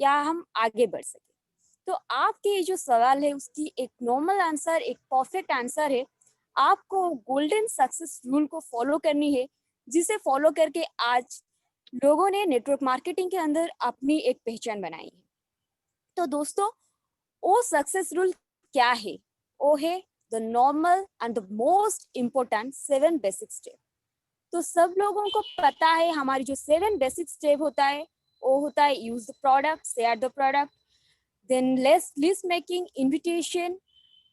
या हम आगे बढ़ सके। तो आपके ये जो सवाल है उसकी एक नॉर्मल आंसर, एक परफेक्ट आंसर है, आपको गोल्डन सक्सेस रूल को फॉलो करनी है, जिसे फॉलो करके आज लोगों ने नेटवर्क मार्केटिंग के अंदर अपनी एक पहचान बनाई है। तो दोस्तों, वो सक्सेस रूल क्या है? वो है the normal and the most important 7 basic step. तो सब लोगों को पता है हमारी जो 7 बेसिक स्टेप होता है, वो होता है use the product, share the product, then list making, invitation,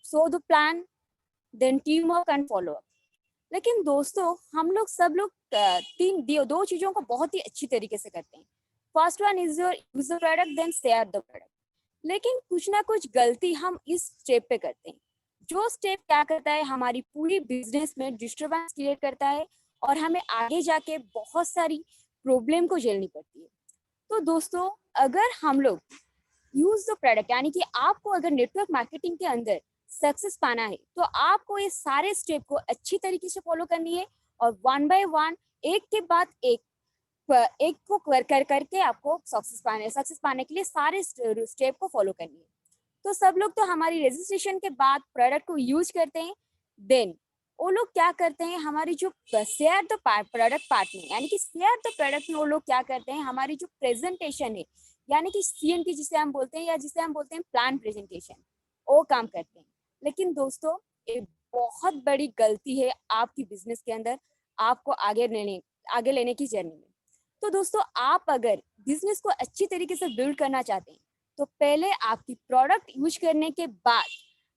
show the plan, then team work and follow up. लेकिन दोस्तों, हम लोग सब लोग दो चीजों को बहुत ही अच्छी तरीके से करते हैं। First one is your use the product, then share the product. लेकिन कुछ ना कुछ गलती हम इस स्टेप पे करते हैं, जो स्टेप क्या करता है, हमारी पूरी बिजनेस में डिस्टर्बेंस क्रिएट करता है और हमें आगे जाके बहुत सारी प्रॉब्लम को झेलनी पड़ती है। तो दोस्तों, अगर हम लोग यूज द प्रोडक्ट, यानी कि आपको अगर नेटवर्क मार्केटिंग के अंदर सक्सेस पाना है, तो आपको ये सारे स्टेप को अच्छी तरीके से फॉलो करनी है और वन बाय वन, एक के बाद एक को कर करके आपको सक्सेस पाने के लिए सारे स्टेप को फॉलो करनी है। तो सब लोग तो हमारी रजिस्ट्रेशन के बाद प्रोडक्ट को यूज करते हैं, देन वो लोग क्या करते हैं, हमारी जो शेयर द प्रोडक्ट पार्ट में, यानी कि शेयर द प्रोडक्ट में वो लोग क्या करते हैं, हमारी जो प्रेजेंटेशन है, यानी कि CNT जिसे हम बोलते हैं, या जिसे हम बोलते हैं प्लान प्रेजेंटेशन, वो काम करते हैं। लेकिन दोस्तों, एक बहुत बड़ी गलती है आपकी बिजनेस के अंदर, आपको आगे लेने की जर्नी में। तो दोस्तों, आप अगर बिजनेस को अच्छी तरीके से बिल्ड करना चाहते हैं, तो पहले आपकी प्रोडक्ट यूज करने के बाद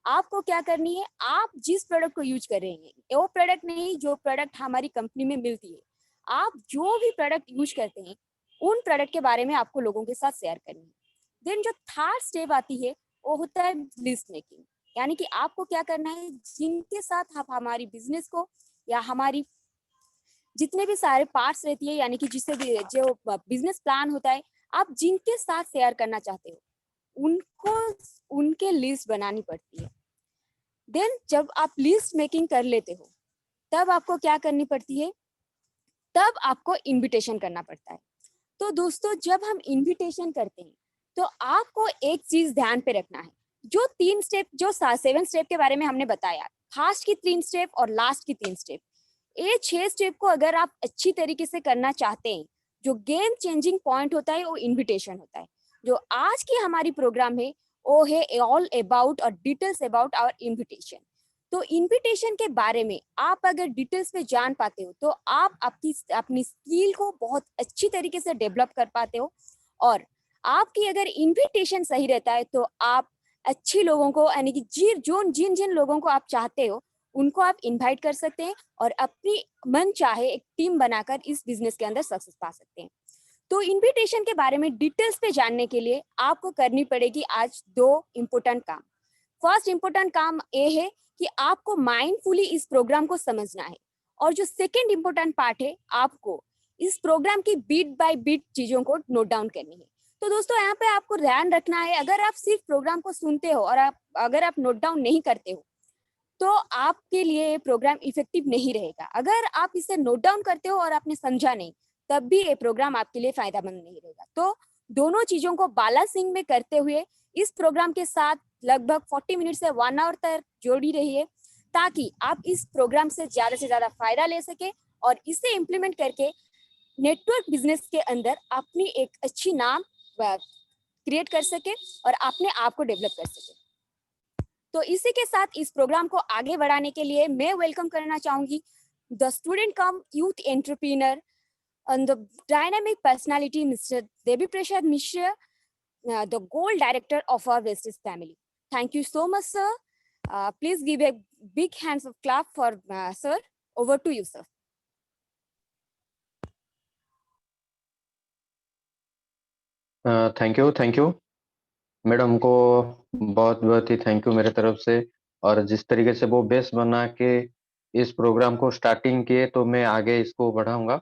आपको क्या करनी है, आप जिस प्रोडक्ट को यूज कर रहे हैं, वो प्रोडक्ट नहीं जो प्रोडक्ट हमारी कंपनी में मिलती है, आप जो भी प्रोडक्ट यूज करते हैं, उन प्रोडक्ट के बारे में आपको लोगों के साथ शेयर करनी है। देन जो थर्ड स्टेप आती है, वो होता है लिस्ट मेकिंग, यानी कि आपको क्या करना है, जिनके साथ आप हमारी बिजनेस को या हमारी जितने भी सारे पार्ट्स रहती है, यानी कि जिससे भी जो बिजनेस प्लान होता है, आप जिनके साथ शेयर करना चाहते हो, उनको उनके लिस्ट बनानी पड़ती है। देन जब आप लिस्ट मेकिंग कर लेते हो, तब आपको क्या करनी पड़ती है, तब आपको इनविटेशन करना पड़ता है। तो दोस्तों, जब हम इनविटेशन करते हैं, तो आपको एक चीज ध्यान पे रखना है, जो 3 स्टेप, जो 7 स्टेप के बारे में हमने बताया, फर्स्ट की 3 स्टेप और लास्ट की 3 स्टेप, ये 6 स्टेप को अगर आप अच्छी तरीके से करना चाहते हैं, जो गेम चेंजिंग पॉइंट होता है वो इनविटेशन होता है। जो आज की हमारी प्रोग्राम है, वो है ऑल अबाउट और डिटेल्स अबाउट आवर इनविटेशन। तो इनविटेशन के बारे में आप अगर डिटेल्स में जान पाते हो, तो आप अपनी स्किल को बहुत अच्छी तरीके से डेवलप कर पाते हो, और आपकी अगर इनविटेशन सही रहता है, तो आप अच्छी लोगों को, यानी कि जिन जिन लोगों को आप चाहते हो, उनको आप इनवाइट कर सकते हैं और अपनी मन चाहे एक टीम बनाकर इस बिजनेस के अंदर सक्सेस पा सकते हैं। तो इनविटेशन के बारे में डिटेल्स पे जानने के लिए आपको करनी पड़ेगी आज 2 इम्पोर्टेंट काम। फर्स्ट इम्पोर्टेंट काम ये है कि आपको माइंडफुली इस प्रोग्राम को समझना है, और जो सेकंड इम्पोर्टेंट पार्ट है, आपको इस प्रोग्राम की बीट बाय बीट चीजों को नोट डाउन करनी है। तो दोस्तों, यहाँ पे आपको ध्यान रखना है, अगर आप सिर्फ प्रोग्राम को सुनते हो और अगर आप नोट डाउन नहीं करते हो, तो आपके लिए ये प्रोग्राम इफेक्टिव नहीं रहेगा। अगर आप इसे नोट डाउन करते हो और आपने समझा नहीं, तब भी ये प्रोग्राम आपके लिए फायदेमंद नहीं रहेगा। तो दोनों चीजों को बैलेंसिंग में करते हुए इस प्रोग्राम के साथ लगभग 40 मिनट से 1 आवर तक जोड़ी रहिए, ताकि आप इस प्रोग्राम से ज्यादा फायदा ले सके और इसे इम्प्लीमेंट करके नेटवर्क बिजनेस के अंदर अपनी एक अच्छी नाम क्रिएट कर सके और अपने आप को डेवलप कर सके। तो इसी के साथ इस प्रोग्राम को आगे बढ़ाने के लिए मैं वेलकम करना चाहूंगी the student come youth entrepreneur and the dynamic personality, Mr. Devi Prasad Mishra, the goal director of our Vestige family. Thank you so much, sir. Please give a big hands of clap for sir. Over to you, sir. Thank you madam को, बहुत बहुत ही thank you मेरे तरफ से। और जिस तरीके से वो बेस बना के इस प्रोग्राम को स्टार्टिंग किए, तो मैं आगे इसको बढ़ाऊंगा।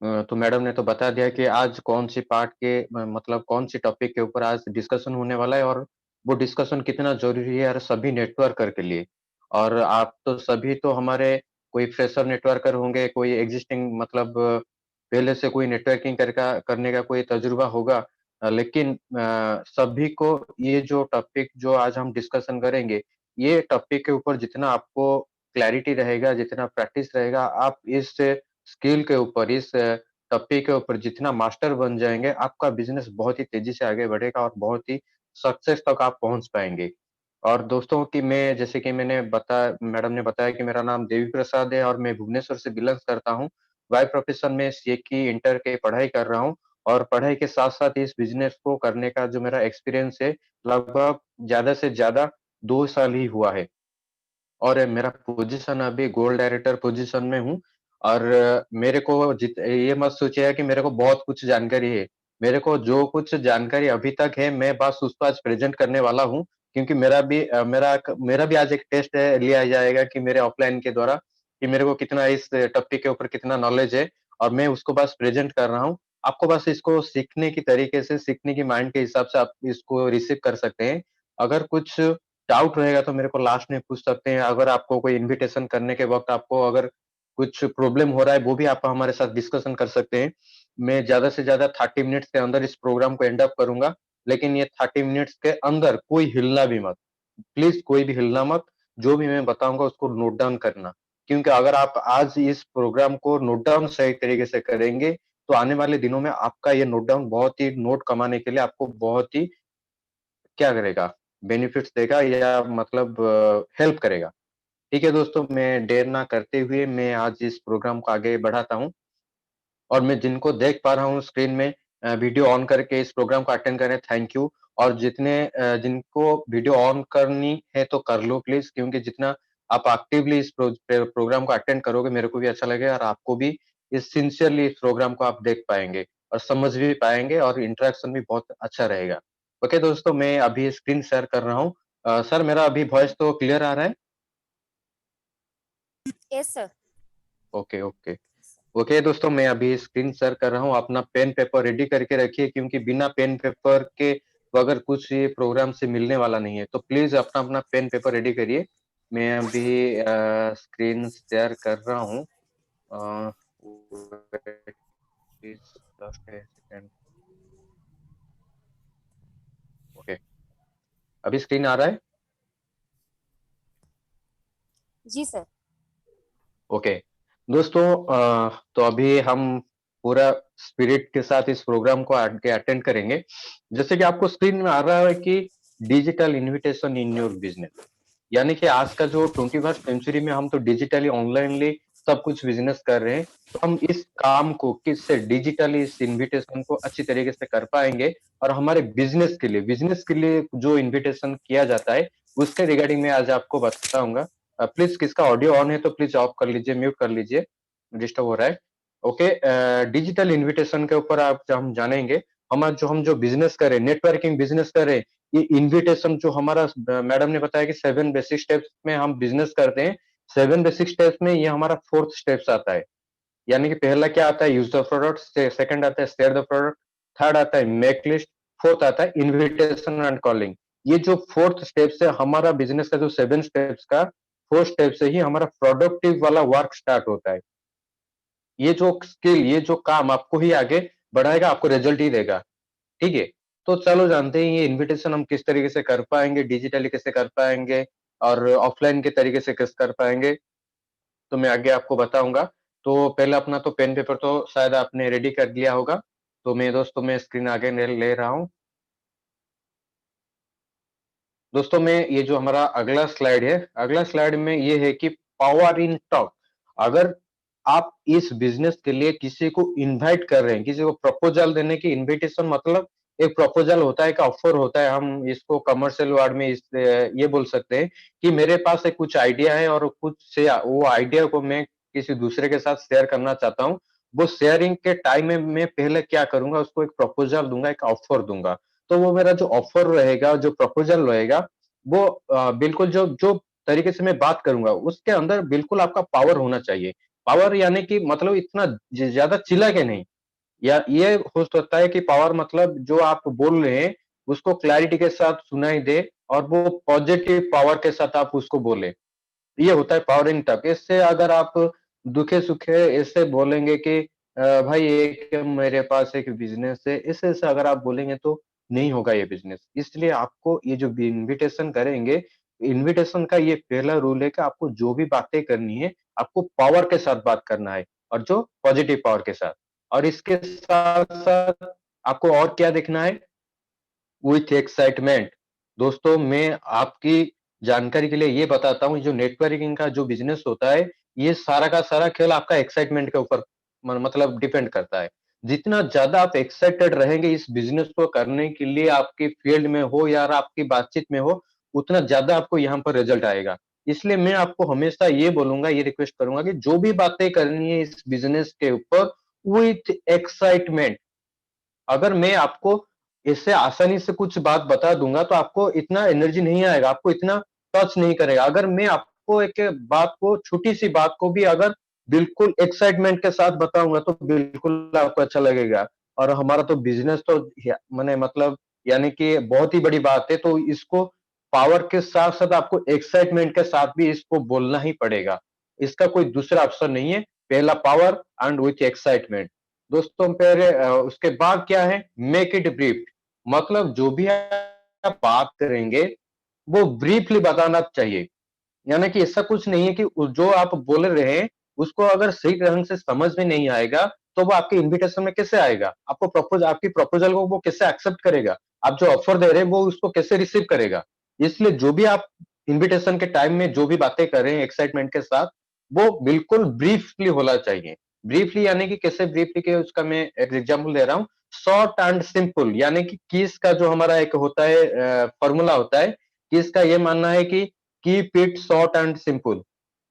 तो मैडम ने तो बता दिया कि आज कौन सी पार्ट के मतलब कौन सी टॉपिक के ऊपर आज डिस्कशन होने वाला है, और वो डिस्कशन कितना जरूरी है यार सभी नेटवर्कर के लिए। और आप तो सभी तो हमारे कोई फ्रेशर नेटवर्कर होंगे, कोई एग्जिस्टिंग मतलब पहले से कोई नेटवर्किंग करने का कोई तजुर्बा होगा। लेकिन सभी को ये जो टॉपिक जो आज हम डिस्कशन करेंगे, ये टॉपिक के ऊपर जितना आपको क्लैरिटी रहेगा, जितना प्रैक्टिस रहेगा, आप इस स्किल के ऊपर, इस टॉपिक के ऊपर जितना मास्टर बन जाएँगे, आपका बिज़नेस बहुत ही तेज़ी से आगे बढ़ेगा और बहुत ही सक्सेस तक आप पहुँच पाएँगे। और दोस्तों कि मैं जैसे कि मैडम ने बताया कि मेरा नाम देवी प्रसाद है और मैं भुवनेश्वर से बिलॉन्ग्स करता हूँ। बाय प्रोफ़ेशन में सीए की इंटर की पढ़ाई कर रहा हूँ और पढ़ाई के साथ-साथ इस बिज़नेस को करने का जो मेरा एक्सपीरियंस है, लगभग ज़्यादा से ज़्यादा 2 साल ही हुआ है। और मेरा पोज़ीशन अभी गोल्ड डायरेक्टर पोज़ीशन में हूँ और मेरे को ये मत सोचिएगा कि मेरे को बहुत कुछ जानकारी है। मेरे को जो कुछ जानकारी अभी तक है, मैं बस उसको आज प्रेज़ेंट करने वाला हूँ, क्योंकि मेरा भी आज एक टेस्ट है लिया जाएगा कि मेरे ऑफ़लाइन के द्वारा कि मेरे को कितना इस टॉपिक के ऊपर कितना नॉलेज है और मैं उसको बस प्रेज़ेंट कर रहा हूँ। आपको बस इसको सीखने की तरीके से, सीखने की माइंड के हिसाब से आप इसको रिसीव कर सकते हैं। अगर कुछ डाउट रहेगा तो मेरे को लास्ट में पूछ सकते हैं। अगर आपको कोई इन्विटेशन करने के वक़्त आपको अगर कुछ प्रॉब्लम हो रहा है, वो भी आप हमारे साथ डिस्कशन कर सकते हैं। मैं ज़्यादा से ज़्यादा 30 मिनट्स के अंदर इस प्रोग्राम को एंड अप करूँगा, लेकिन ये 30 मिनट्स के अंदर कोई हिलना भी मत। प्लीज़ कोई भी हिलना मत, जो भी मैं बताऊँगा उसको नोट डाउन करना। क्योंकि अगर आप आज इस प्रोग्राम को नोट डाउन सही तरीके से करेंगे, तो आने वाले दिनों में आपका ये नोट डाउन बहुत ही नोट कमाने के लिए आपको बहुत ही क्या करेगा, बेनिफिट्स देगा या मतलब हेल्प करेगा। ठीक है दोस्तों, मैं देर ना करते हुए मैं आज इस प्रोग्राम को आगे बढ़ाता हूँ और मैं जिनको देख पा रहा हूँ स्क्रीन में वीडियो ऑन करके इस प्रोग्राम को अटेंड करें, थैंक यू। और जिनको वीडियो ऑन करनी है तो कर लो प्लीज़, क्योंकि जितना आप एक्टिवली इस प्रोग्राम को अटेंड करोगे, मेरे को भी अच्छा लगेगा और आपको भी इस सिंसियरली इस प्रोग्राम को आप देख पाएँगे और समझ भी पाएँगे और इंटरेक्शन भी बहुत अच्छा रहेगा। ओके दोस्तों, मैं अभी स्क्रीन शेयर कर रहा हूँ। सर मेरा अभी वॉइस तो क्लियर आ रहा है? Yes sir. Okay, okay. Okay दोस्तों, मैं अभी स्क्रीन शेयर कर रहा हूँ, अपना पेन पेपर रेडी करके रखिए, क्योंकि बिना पेन पेपर के तो अगर कुछ ये प्रोग्राम से मिलने वाला नहीं है, तो प्लीज़ अपना-अपना पेन पेपर रेडी करिए। मैं अभी स्क्रीन शेयर कर रहा हूँ। Uh, wait please just a second. Okay, अभी स्क्रीन आ रहा है? जी सर। ओके। दोस्तों तो अभी हम पूरा स्पिरिट के साथ इस प्रोग्राम को आगे अटेंड करेंगे। जैसे कि आपको स्क्रीन में आ रहा है कि digital invitation in your business. यानी कि आज का जो 21st सेंचुरी में हम तो डिजिटली ऑनलाइनली सब कुछ बिज़नेस कर रहे हैं। तो हम इस काम को किससे डिजिटली इस इन्विटेशन को अच्छी तरीके से कर पाएँगे और हमारे बिज़नेस के लिए जो इन्विटेशन किया जाता है, उसके रिगार्डिंग मैं आज आपको बताऊँगा। प्लीज़ किसका ऑडियो ऑन है तो प्लीज़ ऑफ कर लीजिए, म्यूट कर लीजिए, डिस्टर्ब हो रहा है। ओके डिजिटल इन्विटेशन के ऊपर आप हम जानेंगे। हम जो बिज़नेस कर रहे हैं, नेटवर्किंग बिज़नेस कर रहे हैं, ये इन्विटेशन जो हमारा मैडम ने बताया कि 7 बेसिक स्टेप्स में हम बिज़नेस करते हैं। 7 बेसिक स्टेप्स में ये हमारा 4th स्टेप्स आता है। यानी कि पहला क्या आता है यूज़ द प्रोडक्ट, से सेकंड आता है शेयर द प्रोडक्ट, थर्ड आता है मेक लिस्ट, फोर्थ आता है इन्विटेशन एंड कॉलिंग। ये जो 4th स्टेप्स है हमारा बिज़नेस का जो 7 स्टेप्स का 4 स्टेप से ही हमारा प्रोडक्टिव वाला वर्क स्टार्ट होता है। ये जो काम आपको ही आगे बढ़ाएगा, आपको रिज़ल्ट ही देगा। ठीक है? तो चलो जानते हैं ये इन्विटेशन हम किस तरीके से कर पाएँगे, डिजिटली कैसे कर पाएँगे और ऑफ़लाइन के तरीके से कैसे कर पाएँगे, तो मैं आगे आपको बताऊँगा। तो पहले अपना तो पेन पेपर तो शायद आपने रेडी कर लिया होगा। तो मैं दोस्तों मैं स्क्रीन आगे ले ले रहा हूँ। दोस्तों मैं ये जो हमारा अगला स्लाइड है, अगला स्लाइड में ये है कि पावर इन टॉक। अगर आप इस बिज़नेस के लिए किसी को इनवाइट कर रहे हैं, किसी को प्रपोज़ल देने की इन्विटेशन मतलब एक प्रपोज़ल होता है, एक ऑफ़र होता है, हम इसको कमर्शियल वर्ड में ये बोल सकते हैं कि मेरे पास एक कुछ आइडिया है और कुछ से वो आइडिया को मैं किसी दूसरे के साथ शेयर करना चाहता हूँ। वो शेयरिंग के टाइम में मैं पहले क्या करूँगा, उसको एक प्रपोज़ल दूँगा, एक ऑफ़र दूँगा। तो वो मेरा जो ऑफ़र रहेगा, जो प्रपोज़ल रहेगा, वो बिल्कुल जो जो तरीके से मैं बात करूँगा, उसके अंदर बिल्कुल आपका पावर होना चाहिए। पावर यानी कि मतलब इतना ज़्यादा चिल्ला के नहीं, या ये हो सकता है कि पावर मतलब जो आप बोल रहे हैं, उसको क्लैरिटी के साथ सुनाई दे और वो पॉज़िटिव पावर के साथ आप उसको बोलें। ये होता है पावर इन टॉक। इससे अगर आप दुखे-सुखे ऐसे बोलेंगे कि भाई एक मेरे पास एक बिज़नेस है, ऐसे-ऐसे अगर आप बोलेंगे तो नहीं होगा ये बिज़नेस। इसलिए आपको ये जो भी इन्विटेशन करेंगे, इन्विटेशन का ये पहला रूल है कि आपको जो भी बातें करनी है, आपको पावर के साथ बात करना है और जो पॉजिटिव पावर के साथ। और इसके साथ-साथ आपको और क्या देखना है? With excitement. दोस्तों, मैं आपकी जानकारी के लिए ये बताता हूँ, जो नेटवर्किंग का जो बिज़नेस होता है, ये सारा का सारा खेल आपका एक्साइटमेंट के ऊपर म मतलब डिपेंड करता है। जितना ज़्यादा आप एक्साइटेड रहेंगे इस बिज़नेस को करने के लिए आपके फ़ील्ड में हो या आपकी बातचीत में हो, उतना ज़्यादा आपको यहाँ पर रिज़ल्ट आएगा। इसलिए मैं आपको हमेशा ये बोलूँगा, ये रिक्वेस्ट करूँगा कि जो भी बातें करनी है इस बिज़नेस के ऊपर विथ एक्साइटमेंट। अगर मैं आपको इससे आसानी से कुछ बात बता दूँगा, तो आपको इतना एनर्जी नहीं आएगा, आपको इतना टच नहीं करेगा। अगर मैं आपको एक बात को छोटी-सी बात को भी अगर बिल्कुल एक्साइटमेंट के साथ बताऊँगा, तो बिल्कुल आपको अच्छा लगेगा। और हमारा तो बिज़नेस तो या मने मतलब यानी कि बहुत ही बड़ी बात है, तो इसको पावर के साथ-साथ आपको एक्साइटमेंट के साथ भी इसको बोलना ही पड़ेगा। इसका कोई दूसरा ऑप्शन नहीं है। पहला पावर एंड विथ एक्साइटमेंट। दोस्तों फिर उसके बाद क्या है मेक इट ब्रीफ। मतलब जो भी आप बात करेंगे वो ब्रीफली बताना चाहिए। यानी कि ऐसा कुछ नहीं है कि जो आप बोल रहे हैं उसको अगर सही ढंग से समझ में नहीं आएगा तो वो आपके इनविटेशन में कैसे आएगा? आपको आपकी प्रपोज़ल को वो कैसे एक्सेप्ट करेगा? आप जो ऑफर दे रहे हैं वो उसको कैसे रिसीव करेगा? इसलिए जो भी आप इनविटेशन के टाइम में जो भी बातें कर रहे हैं एक्साइटमेंट के साथ, वो बिल्कुल ब्रीफली होना चाहिए। ब्रीफली यानी कि कैसे ब्रीफली के उसका मैं एक एग्जांपल दे रहा हूँ। शॉर्ट एंड सिंपल यानी कि किस का जो हमारा एक होता है फॉर्मूला होता है, किस का ये मानना है कि keep it short and simple.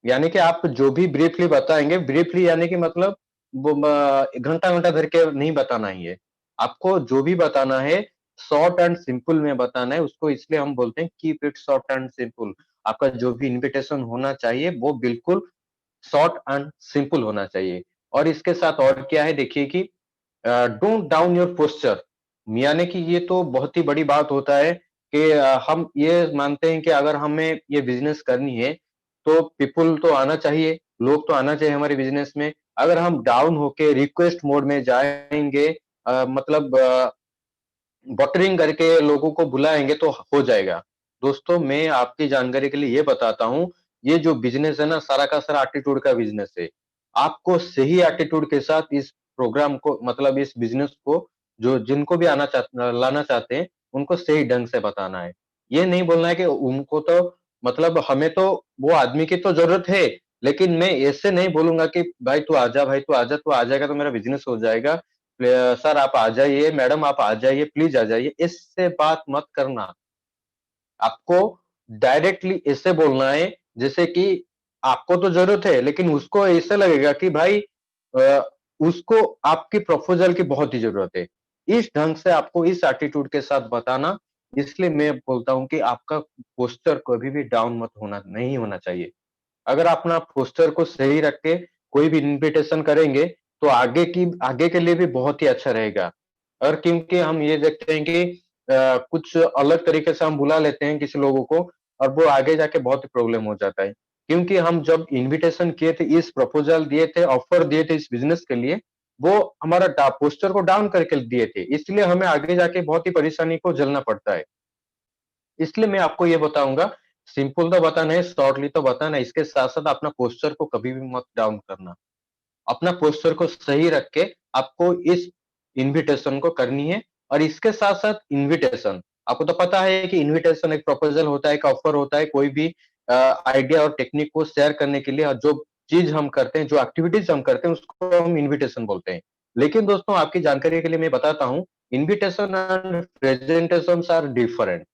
यानी कि आप जो भी ब्रीफली बताएँगे, ब्रीफली यानी कि मतलब वो घंटा-घंटा भर के नहीं बताना ही है। आपको जो भी बताना है, शॉर्ट एंड सिंपल में बताना है, उसको इसलिए हम बोलते हैं keep it short and simple. आपका जो भी इन्विटेशन होना चाहिए, वो बिल्कुल शॉर्ट एंड सिंपल होना चाहिए। और इसके साथ और क्या है देखिए कि डोंट डाउन योर पोस्चर। यानी कि ये तो बहुत ही बड़ी बात होता है कि हम ये मानते हैं कि अगर हमें ये बिज़नेस करनी है, तो पीपल तो आना चाहिए, लोग तो आना चाहिए हमारे बिज़नेस में। अगर हम डाउन होके रिक्वेस्ट मोड में जाएँगे मतलब बटरिंग करके लोगों को बुलाएँगे तो हो जाएगा। दोस्तों मैं आपकी जानकारी के लिए ये बताता हूँ, ये जो बिज़नेस है ना सारा का सारा एटीट्यूड का बिज़नेस है। आपको सही एटीट्यूड के साथ इस प्रोग्राम को मतलब इस बिज़नेस को जो जिनको भी लाना चाहते हैं, उनको सही ढंग से बताना है। ये नहीं बोलना है कि उनको तो मतलब हमें तो वो आदमी की तो ज़रूरत है, लेकिन मैं ऐसे नहीं बोलूँगा कि भाई तू आजा, भाई तू आजा, तू आ जाएगा तो मेरा बिज़नेस हो जाएगा। सर आप आ जाइए, मैडम आप आ जाइए, प्लीज़ आ जाइए, इससे बात मत करना। आपको डायरेक्टली ऐसे बोलना है जैसे कि आपको तो ज़रूरत है, लेकिन उसको ऐसा लगेगा कि भाई अ, उसको आपकी प्रपोज़ल की बहुत ही ज़रूरत है। इस ढंग से आपको इस एटीट्यूड के साथ बताना, इसलिए मैं बोलता हूँ कि आपका पोस्चर कभी भी डाउन मत होना नहीं होना चाहिए। अगर आप अपना पोस्चर को सही रख के कोई भी इन्विटेशन करेंगे, तो आगे के लिए भी बहुत ही अच्छा रहेगा। और क्योंकि हम ये देखते हैं कि कुछ अलग तरीके से हम बुला लेते हैं किसी लोगों को और वो आगे जाके बहुत प्रॉब्लम हो जाता है। क्योंकि हम जब इन्विटेशन किए थे, इस प्रपोज़ल दिए थे, ऑफर दिए थे इस बिज़नेस के लिए, वो हमारा पोस्चर को डाउन करके दिए थे। इसलिए हमें आगे जाके बहुत ही परेशानी को झेलना पड़ता है। इसलिए मैं आपको ये बताऊँगा, सिंपल तो बताना है, शॉर्टली तो बताना है, इसके साथ-साथ अपना पोस्चर को कभी भी मत डाउन करना। अपना पोस्चर को सही रख के आपको इस इन्विटेशन को करनी है और इसके साथ-साथ इन्विटेशन, आपको तो पता है कि इन्विटेशन एक प्रपोज़ल होता है, एक ऑफर होता है, कोई भी आइडिया और टेक्निक को शेयर करने के लिए और जो चीज़ हम करते हैं, जो एक्टिविटीज़ हम करते हैं, उसको हम इन्विटेशन बोलते हैं। लेकिन दोस्तों आपकी जानकारी के लिए मैं बताता हूँ, invitation and presentations are different.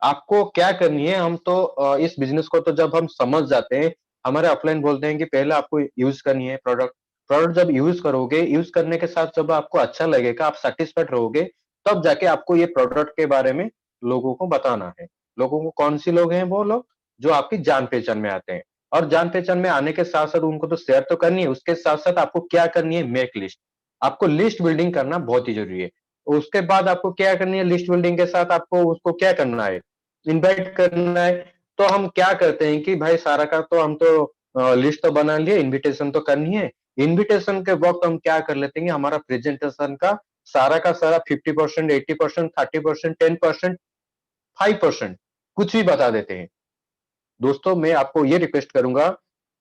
आपको क्या करनी है हम तो इस बिज़नेस को तो जब हम समझ जाते हैं, हमारे अपलाइन बोलते हैं कि पहले आपको यूज़ करनी है प्रोडक्ट। प्रोडक्ट जब यूज़ करोगे, यूज़ करने के साथ जब आपको अच्छा लगेगा, आप सैटिस्फाइड रहोगे, तब जाके आपको ये प्रोडक्ट के बारे में लोगों को बताना है। लोगों को कौन-सी लोग हैं वो लोग? जो आपकी जान-पहचान में आते हैं। और जान-पहचान में आने के साथ-साथ उनको तो शेयर तो करनी है, उसके साथ-साथ आपको क्या करनी है मेक लिस्ट। आपको लिस्ट बिल्डिंग करना बहुत ही ज़रूरी है। उसके बाद आपको क्या करनी है लिस्ट बिल्डिंग के साथ आपको उसको क्या करना है? इनवाइट करना है, तो हम क्या करते हैं कि भाई सारा का तो हम तो लिस्ट तो बना लिए, इन्विटेशन तो करनी है। इन्विटेशन के वक्त हम क्या कर लेते हैं, हमारा प्रेजेंटेशन का सारा 50%, 80%, 30%, 10%, 5% कुछ भी बता देते हैं। दोस्तों मैं आपको ये रिक्वेस्ट करूंगा,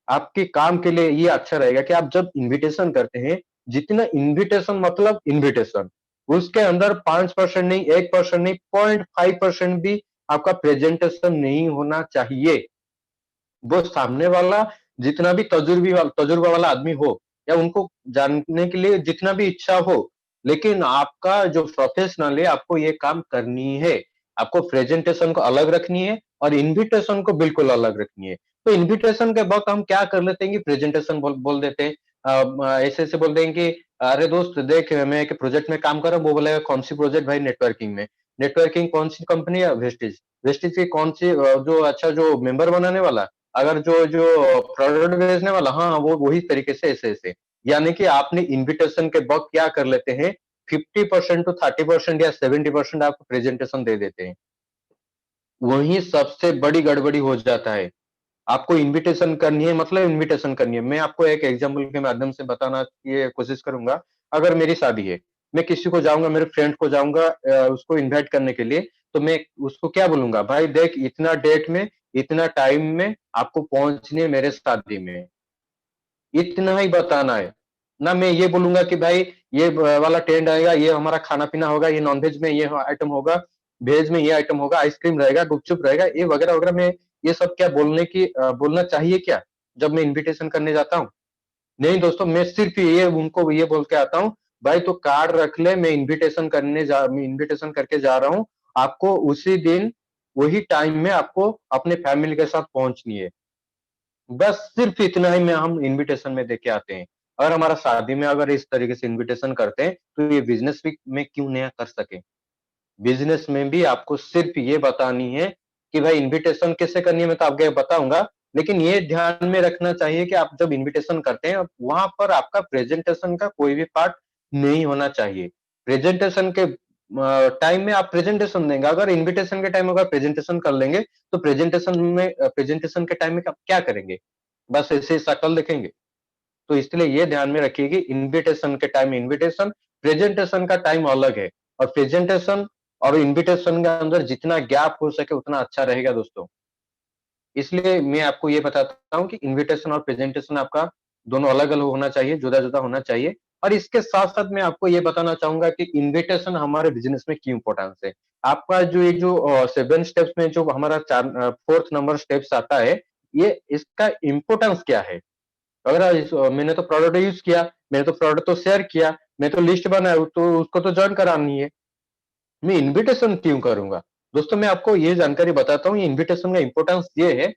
आपके काम के लिए ये अच्छा रहेगा कि आप जब इन्विटेशन करते हैं, जितना इन्विटेशन मतलब इन्विटेशन, उसके अंदर 5% नहीं, 1% नहीं, 0.5% भी आपका प्रेजेंटेशन नहीं होना चाहिए। वो सामने वाला जितना भी तजुर्बा वाला आदमी हो या उनको जानने के लिए जितना भी इच्छा हो, लेकिन आपका जो प्रोफेशनल है, आपको ये काम करनी है। आपको प्रेजेंटेशन को अलग रखनी है और इन्विटेशन को बिल्कुल अलग रखनी है। तो इन्विटेशन के वक्त हम क्या कर लेते हैं कि प्रेजेंटेशन बोल देते हैं। ऐसे ऐसे बोल देंगे कि अरे दोस्त देख, मैं एक प्रोजेक्ट में काम कर रहा हूँ। वो बोलेगा कौन सी प्रोजेक्ट भाई? नेटवर्किंग में। नेटवर्किंग कौन सी कंपनी है? वेस्टिज। वेस्टिज की कौन सी जो अच्छा जो मेंबर बनाने वाला, अगर जो जो प्रोडक्ट बेचने वाला, हाँ वो वही तरीके से ऐसे ऐसे। यानी कि आपने इन्विटेशन के वक्त क्या कर लेते हैं, 50% टू 30% या 70% आप प्रेजेंटेशन दे देते हैं। वही सबसे बड़ी गड़बड़ी हो जाता है। आपको इन्विटेशन करनी है मतलब इन्विटेशन करनी है। मैं आपको एक एग्जांपल के माध्यम से बताना की कोशिश करूंगा। अगर मेरी शादी है, मैं किसी को जाऊंगा, मेरे फ्रेंड को जाऊंगा उसको इनवाइट करने के लिए, तो मैं उसको क्या बोलूंगा, भाई देख इतना डेट में, इतना टाइम में आपको पहुंचने है मेरे शादी में, इतना ही बताना है। ना मैं ये बोलूंगा कि भाई ये वाला टेंट आएगा, ये हमारा खाना पीना होगा, ये नॉनवेज में ये आइटम होगा, वेज में ये आइटम होगा, आइसक्रीम रहेगा, गुपचुप रहेगा, ये वगैरह वगैरह। मैं ये सब क्या बोलना चाहिए क्या जब मैं इनविटेशन करने जाता हूँ? नहीं दोस्तों, मैं सिर्फ ये उनको ये बोल के आता हूँ, भाई तो कार्ड रख ले, मैं इनविटेशन करके जा रहा हूँ। आपको उसी दिन वही टाइम में आपको अपने फैमिली के साथ पहुंचनी है। बस सिर्फ इतना ही में हम इनविटेशन में देके आते हैं। अगर हमारा शादी में अगर इस तरीके से इनविटेशन करते हैं, तो ये बिजनेस भी में क्यों नया कर सके? बिजनेस में भी आपको सिर्फ ये बतानी है कि भाई इनविटेशन कैसे करनी है, मैं तो आपको बताऊंगा। लेकिन ये ध्यान में रखना चाहिए कि आप जब इनविटेशन करते हैं, वहां पर आपका प्रेजेंटेशन का कोई भी पार्ट नहीं होना चाहिए। प्रेजेंटेशन के टाइम में आप प्रेजेंटेशन देंगे, अगर इनविटेशन के टाइम अगर प्रेजेंटेशन कर लेंगे, तो प्रेजेंटेशन के टाइम में आप क्या करेंगे? बस ऐसे शक्ल दिखेंगे। तो इसलिए ये ध्यान में रखिए कि इनविटेशन के टाइम इनविटेशन, प्रेजेंटेशन का टाइम अलग है। और प्रेजेंटेशन और इनविटेशन के अंदर जितना गैप हो सके उतना अच्छा रहेगा दोस्तों। इसलिए मैं आपको ये बताता हूँ कि इन्विटेशन और प्रेजेंटेशन आपका दोनों अलग-अलग होना चाहिए, जुदा-जुदा होना चाहिए। और इसके साथ-साथ मैं आपको ये बताना चाहूँगा कि इन्विटेशन हमारे बिज़नेस में क्यों इम्पोर्टेंस है। आपका जो ये जो 7 स्टेप्स में जो हमारा 4th नंबर स्टेप्स आता है, ये इसका इम्पोर्टेंस क्या है? अगर मैंने तो प्रोडक्ट यूज़ किया, मैंने तो प्रोडक्ट तो शेयर किया, मैं तो लिस्ट बनाया, तो उसको तो जॉइन करानी है। मैं इन्विटेशन क्यों करूँगा? दोस्तों मैं आपको ये जानकारी बताता हूँ, ये इन्विटेशन का इम्पोर्टेंस ये है।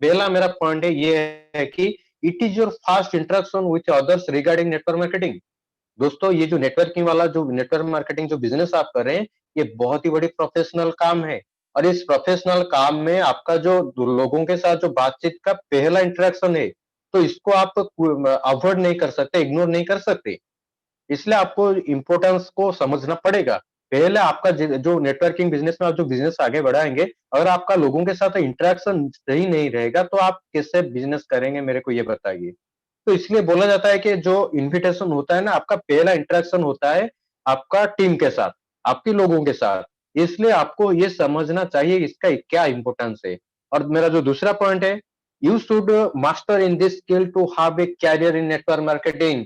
पहला मेरा पॉइंट है ये है कि it is your first interaction with others regarding network marketing. दोस्तों ये जो नेटवर्किंग वाला जो नेटवर्क मार्केटिंग जो बिज़नेस आप कर रहे हैं, ये बहुत ही बड़ी प्रोफ़ेशनल काम है। और इस प्रोफ़ेशनल काम में आपका जो लोगों के साथ जो बातचीत का पहला इंटरेक्शन है, तो इसको आप अवॉइड नहीं कर सकते, इग्नोर नहीं कर सकते। इसलिए आपको इम्पोर्टेंस को समझना पड़ेगा। पहले आपका जो नेटवर्किंग बिज़नेस में आप जो बिज़नेस आगे बढ़ाएँगे, अगर आपका लोगों के साथ इंटरेक्शन सही नहीं रहेगा, तो आप कैसे बिज़नेस करेंगे मेरे को ये बताइए? तो इसलिए बोला जाता है कि जो इन्विटेशन होता है ना, आपका पहला इंटरेक्शन होता है आपका टीम के साथ, आपके लोगों के साथ। इसलिए आपको ये समझना चाहिए इसका क्या इम्पोर्टेंस है। और मेरा जो दूसरा पॉइंट है, you should master in this skill to have a career in network marketing.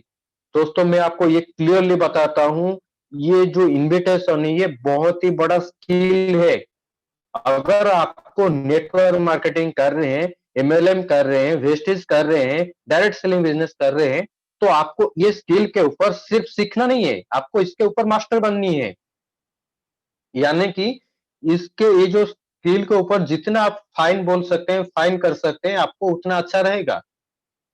दोस्तों मैं आपको ये क्लियरली बताता हूँ, ये जो इन्विटेशन है ये बहुत ही बड़ा स्किल है। अगर आपको नेटवर्क मार्केटिंग कर रहे हैं, एमएलएम कर रहे हैं, वेस्टेज कर रहे हैं, डायरेक्ट सेलिंग बिज़नेस कर रहे हैं, तो आपको ये स्किल के ऊपर सिर्फ सीखना नहीं है, आपको इसके ऊपर मास्टर बननी है। यानी कि इसके ये जो स्किल के ऊपर जितना आप फाइन बोल सकते हैं, फाइन कर सकते हैं, आपको उतना अच्छा रहेगा।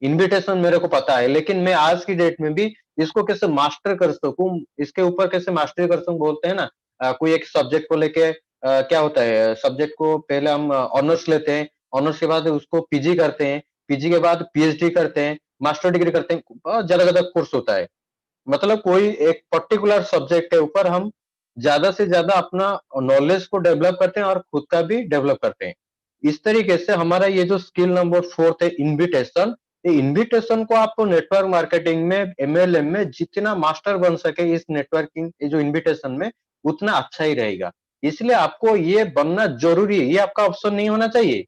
इन्विटेशन मेरे को पता है, लेकिन मैं आज की डेट में भी इसको कैसे मास्टर कर सकूँ, इसके ऊपर कैसे मास्टरी कर सकूँ बोलते हैं ना। कोई एक सब्जेक्ट को लेके क्या होता है, सब्जेक्ट को पहले हम ऑनर्स लेते हैं, ऑनर्स के बाद उसको पीजी करते हैं, पीजी के बाद पीएचडी करते हैं, मास्टर डिग्री करते हैं, बहुत ज़्यादा-ज़्यादा कोर्स होता है। मतलब कोई एक पर्टिकुलर सब्जेक्ट के ऊपर हम ज़्यादा से ज़्यादा अपना नॉलेज को डेवलप करते हैं और खुद का भी डेवलप करते हैं। इस तरीके से हमारा ये जो स्किल नंबर 4th है इन्विटेशन, ये इन्विटेशन को आपको नेटवर्क मार्केटिंग में, एमएलएम में जितना मास्टर बन सके इस नेटवर्किंग, ये जो इन्विटेशन में, उतना अच्छा ही रहेगा। इसलिए आपको ये बनना जरूरी है, ये आपका ऑप्शन नहीं होना चाहिए।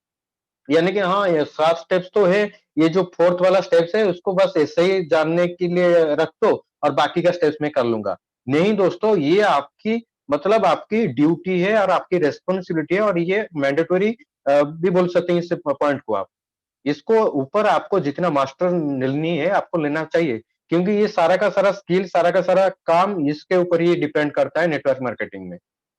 यानी कि हाँ, ये 7 स्टेप्स तो है, ये जो 4th वाला स्टेप्स है उसको बस ऐसे ही जानने के लिए रख दो और बाकी का स्टेप्स मैं कर लूँगा। नहीं दोस्तों, ये आपकी मतलब आपकी ड्यूटी है और आपकी रिस्पॉन्सिबिलिटी है, और ये मैंडेटरी भी बोल सकते हैं इस पॉइंट को आप। इसको ऊपर आपको जितना मास्टर लेनी है आपको लेना चाहिए, क्योंकि ये सारा का सारा स्किल, सारा का सारा काम इसके ऊपर ही डिपेंड करता है नेटवर्क मार्केटिंग में।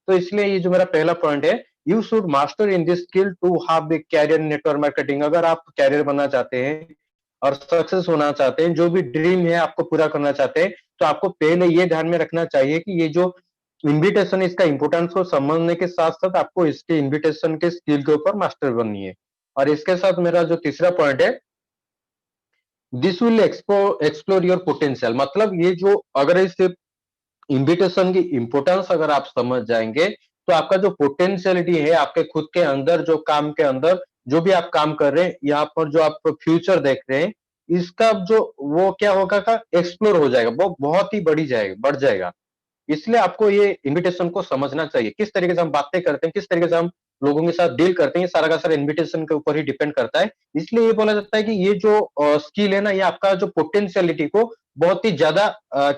तो इसलिए ये जो मेरा पहला पॉइंट है, you should master in this skill to have a career in network marketing. अगर आप कैरियर बनना चाहते हैं और सक्सेस होना चाहते हैं, जो भी ड्रीम है आपको पूरा करना चाहते हैं, तो आपको पहले ये ध्यान में रखना चाहिए कि ये जो इन्विटेशन, इसका इंपोर्टेंस को समझने के साथ साथ आपको इसके इन्विटेशन के स्किल के ऊपर मास्टर बननी है। और इसके साथ मेरा जो तीसरा पॉइंट है, this will explore your potential. मतलब ये जो अगर इस इन्विटेशन की इंपॉर्टेंस अगर आप समझ जाएंगे, तो आपका जो पोटेंशियलिटी है आपके खुद के अंदर, जो काम के अंदर जो भी आप काम कर रहे हैं, यहाँ पर जो आप फ्यूचर देख रहे हैं, इसका जो वो क्या होगा का एक्सप्लोर हो जाएगा, वो बहुत ही बढ़ जाएगा। इसलिए आपको ये इन्विटेशन को समझना चाहिए। किस तरीके से हम बातें करते हैं, किस तरीके से हम लोगों के साथ डील करते हैं, ये सारा का सारा इन्विटेशन के ऊपर ही डिपेंड करता है। इसलिए ये बोला जाता है कि ये जो स्किल है ना, ये आपका जो पोटेंशियलिटी को बहुत ही ज्यादा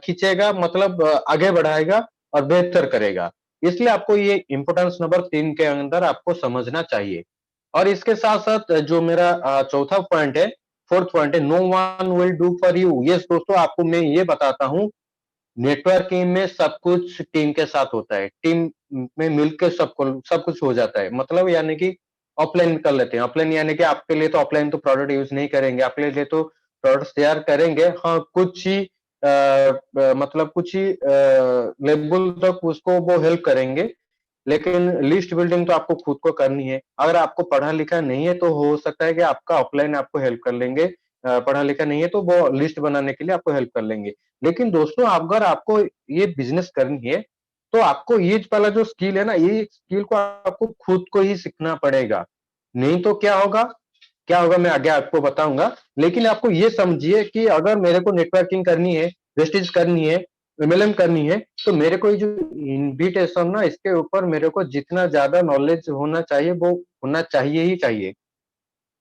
खींचेगा, मतलब आगे बढ़ाएगा और बेहतर करेगा। इसलिए आपको ये इम्पोर्टेंस नंबर 3 के अंदर आपको समझना चाहिए। और इसके साथ-साथ जो मेरा चौथा पॉइंट है, 4th पॉइंट है, no one will do for you. Yes दोस्तों, आपको मैं ये बताता हूँ, नेटवर्किंग में सब कुछ टीम के साथ होता है। टीम में मिलकर सब कुछ हो जाता है। मतलब यानी कि ऑफलाइन कर लेते हैं। ऑफलाइन यानी कि आपके लिए तो ऑफलाइन तो प्रोडक्ट यूज़ नहीं करेंगे, आपके लिए तो प्रोडक्ट शेयर करेंगे। हाँ, कुछ ही मतलब कुछ ही लेवल तक उसको वो हेल्प करेंगे। लेकिन लिस्ट बिल्डिंग तो आपको खुद को करनी है। अगर आपको पढ़ा लिखा नहीं है, तो हो सकता है कि आपका ऑफलाइन आपको हेल्प कर लेंगे। पढ़ा लिखा नहीं है तो वो लिस्ट बनाने के लिए आपको हेल्प कर लेंगे। लेकिन दोस्तों, अगर आपको ये बिज़नेस करनी है, तो आपको ये वाला जो स्किल है ना, ये स्किल को आपको खुद को ही सीखना पड़ेगा। नहीं तो क्या होगा मैं आगे आपको बताऊँगा। लेकिन आपको ये समझिए कि अगर मेरे को नेटवर्किंग करनी है, प्रेस्टीज करनी है, एमएलएम करनी है, तो मेरे को ये जो इन्विटेशन ना, इसके ऊपर मेरे को जितना ज़्यादा नॉलेज होना चाहिए, वो होना चाहिए ही चाहिए।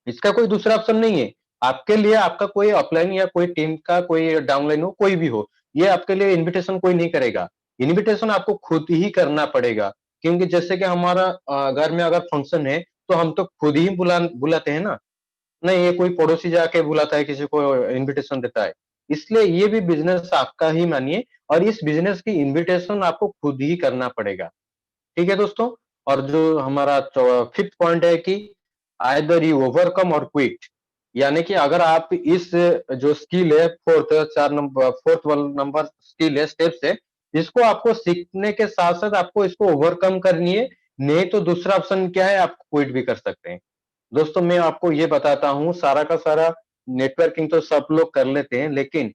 इसका कोई दूसरा ऑप्शन नहीं है। आपके लिए आपका कोई अपलाइन या कोई टीम का कोई डाउनलाइन हो, कोई भी हो, ये आपके लिए इन्विटेशन कोई नहीं करेगा। इन्विटेशन आपको खुद ही करना पड़ेगा। क्योंकि जैसे कि हमारा घर में अगर फंक्शन है, तो हम तो खुद ही बुलाते हैं ना। नहीं, ये कोई पड़ोसी जाके बुलाता है, किसी को इन्विटेशन देता है। इसलिए ये भी बिज़नेस आपका ही मानिए, और इस बिज़नेस की इन्विटेशन आपको खुद ही करना पड़ेगा। ठीक है दोस्तों? और जो हमारा 5th पॉइंट है कि आइदर यू ओवरकम और क्विट। यानी कि अगर आप इस जो स्किल है, 4th वाला नंबर स्किल है, स्टेप्स है, इसको आपको सीखने के साथ-साथ आपको इसको ओवरकम करनी है। नहीं तो दूसरा ऑप्शन क्या है, आप क्विट भी कर सकते हैं। दोस्तों, मैं आपको ये बताता हूँ, सारा का सारा नेटवर्किंग तो सब लोग कर लेते हैं, लेकिन